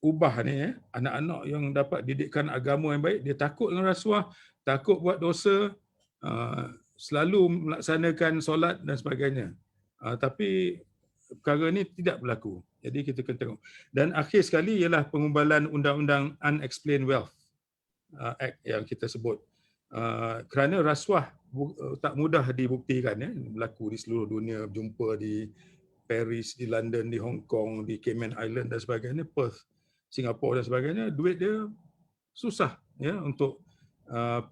ubah ni, anak-anak yang dapat didikan agama yang baik, dia takut dengan rasuah, takut buat dosa, selalu melaksanakan solat dan sebagainya. Tapi perkara ni tidak berlaku. Jadi kita kena tengok. Dan akhir sekali ialah pengumbalan Undang-Undang Unexplained Wealth Act yang kita sebut. Kerana rasuah tak mudah dibuktikan, berlaku di seluruh dunia, jumpa di Paris, di London, di Hong Kong, di Cayman Island dan sebagainya, Perth, Singapura dan sebagainya. Duit dia susah untuk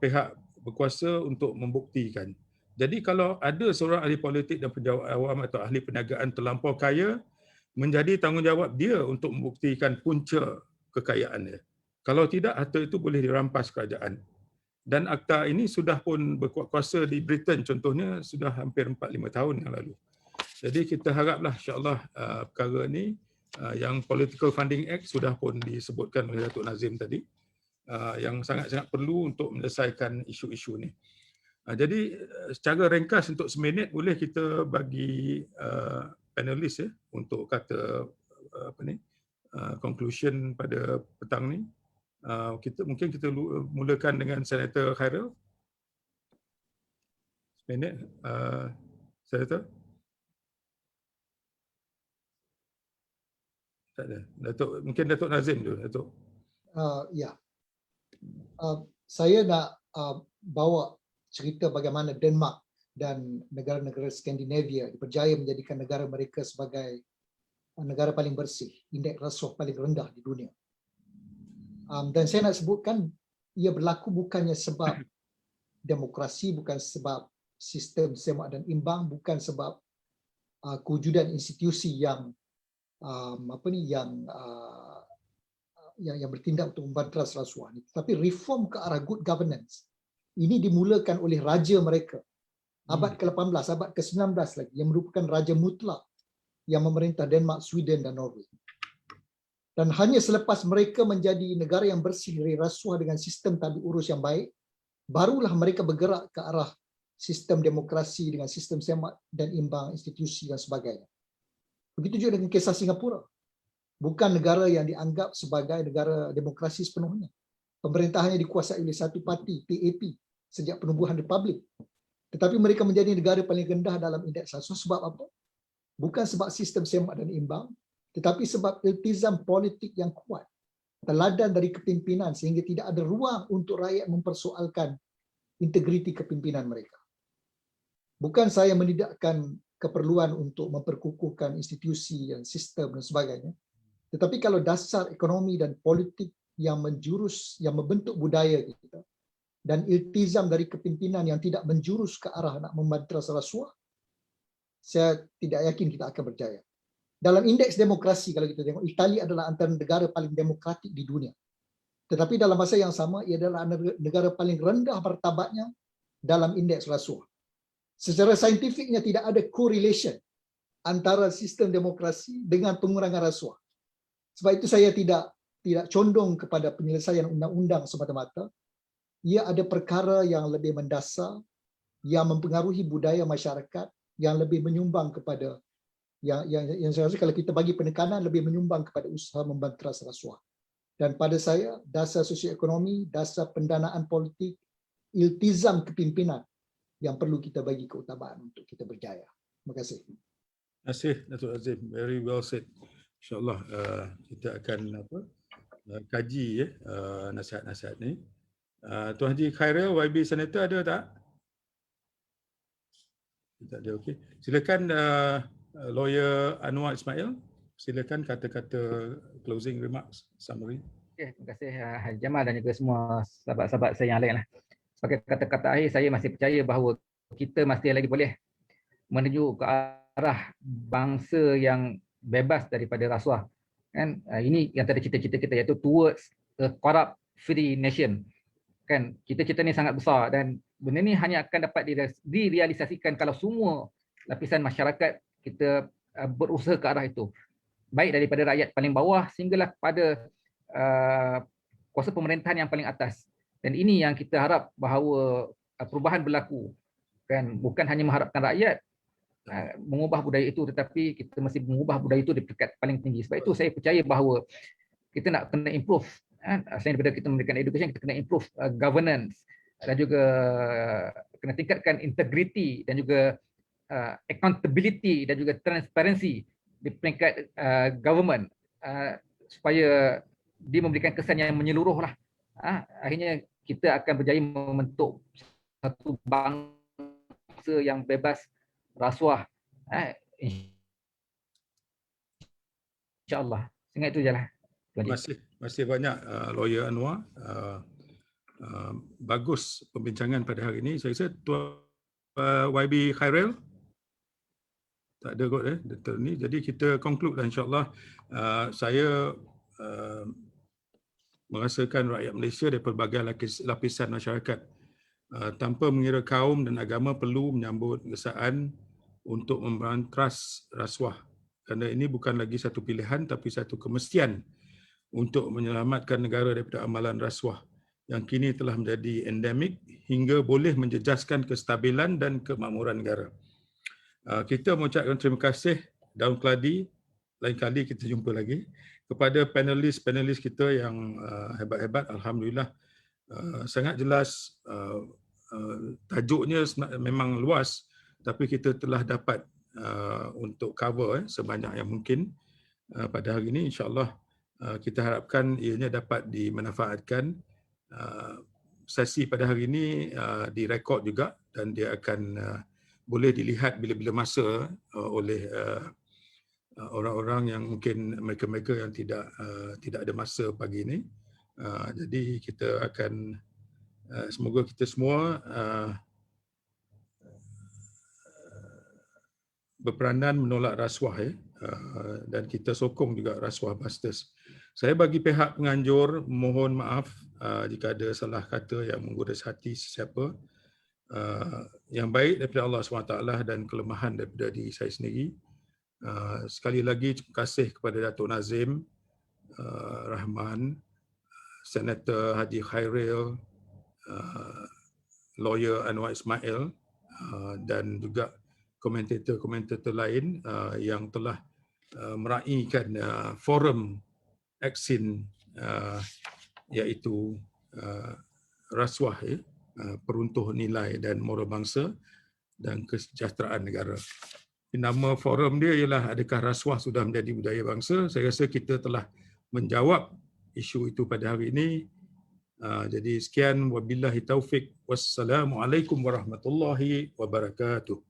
pihak berkuasa untuk membuktikan. Jadi kalau ada seorang ahli politik dan pejabat awam atau ahli perniagaan terlampau kaya, menjadi tanggungjawab dia untuk membuktikan punca kekayaan dia. Kalau tidak, harta itu boleh dirampas kerajaan. Dan akta ini sudah pun berkuat kuasa di Britain contohnya, sudah hampir 4-5 tahun yang lalu. Jadi kita haraplah insya-Allah perkara ini yang Political Funding Act sudah pun disebutkan oleh Datuk Nazim tadi, yang sangat-sangat perlu untuk menyelesaikan isu-isu ini. Jadi secara ringkas untuk seminit boleh kita bagi panelis untuk kata conclusion pada petang ni. Mungkin kita mulakan dengan Senator Khairil. Seminit, Senator. Tak ada. Mungkin Datuk Nazim dulu, Datuk. Saya nak bawa cerita bagaimana Denmark dan negara-negara Skandinavia berjaya menjadikan negara mereka sebagai negara paling bersih, indeks rasuah paling rendah di dunia. Dan saya nak sebutkan, ia berlaku bukannya sebab demokrasi, bukan sebab sistem semak dan imbang, bukan sebab kewujudan institusi yang yang bertindak untuk membanteras rasuah ni, tapi reform ke arah good governance ini dimulakan oleh raja mereka abad ke-18, abad ke-19 lagi, yang merupakan raja mutlak yang memerintah Denmark, Sweden dan Norway. Dan hanya selepas mereka menjadi negara yang bersih dari rasuah dengan sistem tadbir urus yang baik, barulah mereka bergerak ke arah sistem demokrasi dengan sistem semak dan imbang institusi dan sebagainya. Begitu juga dengan kisah Singapura. Bukan negara yang dianggap sebagai negara demokrasi sepenuhnya. Pemerintahannya dikuasai oleh satu parti, PAP, sejak penubuhan republik. Tetapi mereka menjadi negara paling rendah dalam indeks rasuah. Sebab apa? Bukan sebab sistem semak dan imbang, tetapi sebab iltizam politik yang kuat teladan dari kepimpinan sehingga tidak ada ruang untuk rakyat mempersoalkan integriti kepimpinan mereka. Bukan saya menidakkan keperluan untuk memperkukuhkan institusi dan sistem dan sebagainya, tetapi kalau dasar ekonomi dan politik yang membentuk budaya kita dan iltizam dari kepimpinan yang tidak menjurus ke arah nak membantras rasuah, saya tidak yakin kita akan berjaya. Dalam indeks demokrasi, kalau kita tengok, Itali adalah antara negara paling demokratik di dunia. Tetapi dalam masa yang sama, ia adalah negara paling rendah martabatnya dalam indeks rasuah. Secara saintifiknya tidak ada correlation antara sistem demokrasi dengan pengurangan rasuah. Sebab itu saya tidak condong kepada penyelesaian undang-undang semata-mata. Ia ada perkara yang lebih mendasar, yang mempengaruhi budaya masyarakat, yang lebih menyumbang kepada yang saya rasa kalau kita bagi penekanan lebih menyumbang kepada usaha membantras rasuah. Dan pada saya, dasar sosioekonomi, dasar pendanaan politik, iltizam kepimpinan yang perlu kita bagi keutamaan untuk kita berjaya. Terima kasih. Terima kasih, Datuk Azim. Very well said. InsyaAllah kita akan kaji nasihat-nasihat ni. Tuan Haji Khairil, YB Senator ada tak? Tak ada, okey. Silakan Lawyer Anwar Ismail, silakan kata-kata closing remarks, summary. Okay, terima kasih Haji Jamal dan juga semua sahabat-sahabat saya yang lain lah. Sebagai kata-kata akhir, saya masih percaya bahawa kita masih lagi boleh menuju ke arah bangsa yang bebas daripada rasuah. Kan? Ini yang tadi cita-cita kita, iaitu towards a corrupt free nation. Kan? Cita-cita ni sangat besar dan benda ni hanya akan dapat direalisasikan kalau semua lapisan masyarakat kita berusaha ke arah itu. Baik daripada rakyat paling bawah sehinggalah kepada kuasa pemerintahan yang paling atas. Dan ini yang kita harap bahawa perubahan berlaku. Kan? Bukan hanya mengharapkan rakyat mengubah budaya itu, tetapi kita mesti mengubah budaya itu di peringkat paling tinggi. Sebab itu saya percaya bahawa kita nak kena improve. Selain daripada kita memberikan education, kita kena improve governance dan juga kena tingkatkan integrity dan juga accountability dan juga transparency di peringkat government supaya dia memberikan kesan yang menyeluruh lah. Akhirnya kita akan berjaya membentuk satu bangsa yang bebas rasuah. InsyaAllah. Sehingga itu je lah. Terima kasih banyak Lawyer Anwar. Bagus pembincangan pada hari ini. Saya rasa Tuan YB Khairil tak ada kot Dr. ni. Jadi kita conclude lah insyaAllah. Saya merasakan rakyat Malaysia dari pelbagai lapisan masyarakat tanpa mengira kaum dan agama perlu menyambut gesaan untuk memberantas rasuah. Kerana ini bukan lagi satu pilihan tapi satu kemestian untuk menyelamatkan negara daripada amalan rasuah yang kini telah menjadi endemik hingga boleh menjejaskan kestabilan dan kemakmuran negara. Kita mengucapkan terima kasih Daun Keladi, lain kali kita jumpa lagi, kepada panelis-panelis kita yang hebat-hebat. Alhamdulillah sangat jelas, tajuknya memang luas tapi kita telah dapat untuk cover sebanyak yang mungkin pada hari ini. InsyaAllah kita harapkan ianya dapat dimanfaatkan. Sesi pada hari ini direkod juga dan dia akan boleh dilihat bila-bila masa oleh orang-orang yang mungkin mereka-mereka yang tidak ada masa pagi ini. Jadi kita akan semoga kita semua berperanan menolak rasuah dan kita sokong juga rasuah busters. Saya bagi pihak penganjur mohon maaf jika ada salah kata yang menggodas hati sesiapa. Yang baik daripada Allah SWT dan kelemahan daripada diri saya sendiri. Sekali lagi terima kasih kepada Datuk Nazim Rahman, Senator Haji Khairil, Lawyer Anwar Ismail dan juga komentator-komentator lain yang telah meraihkan forum Aksin iaitu rasuah, peruntuh nilai dan moral bangsa dan kesejahteraan negara. Nama forum dia ialah adakah rasuah sudah menjadi budaya bangsa? Saya rasa kita telah menjawab isu itu pada hari ini. Jadi sekian, wabillahi taufik, wassalamualaikum warahmatullahi wabarakatuh.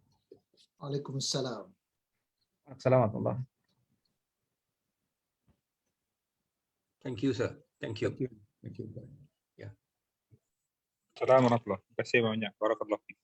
Waalaikumsalam. Assalamualaikum. Thank you, sir. Thank you. Thank you. Assalamualaikum warahmatullahi wabarakatuh. Terima kasih banyak. Barakallahu fiik.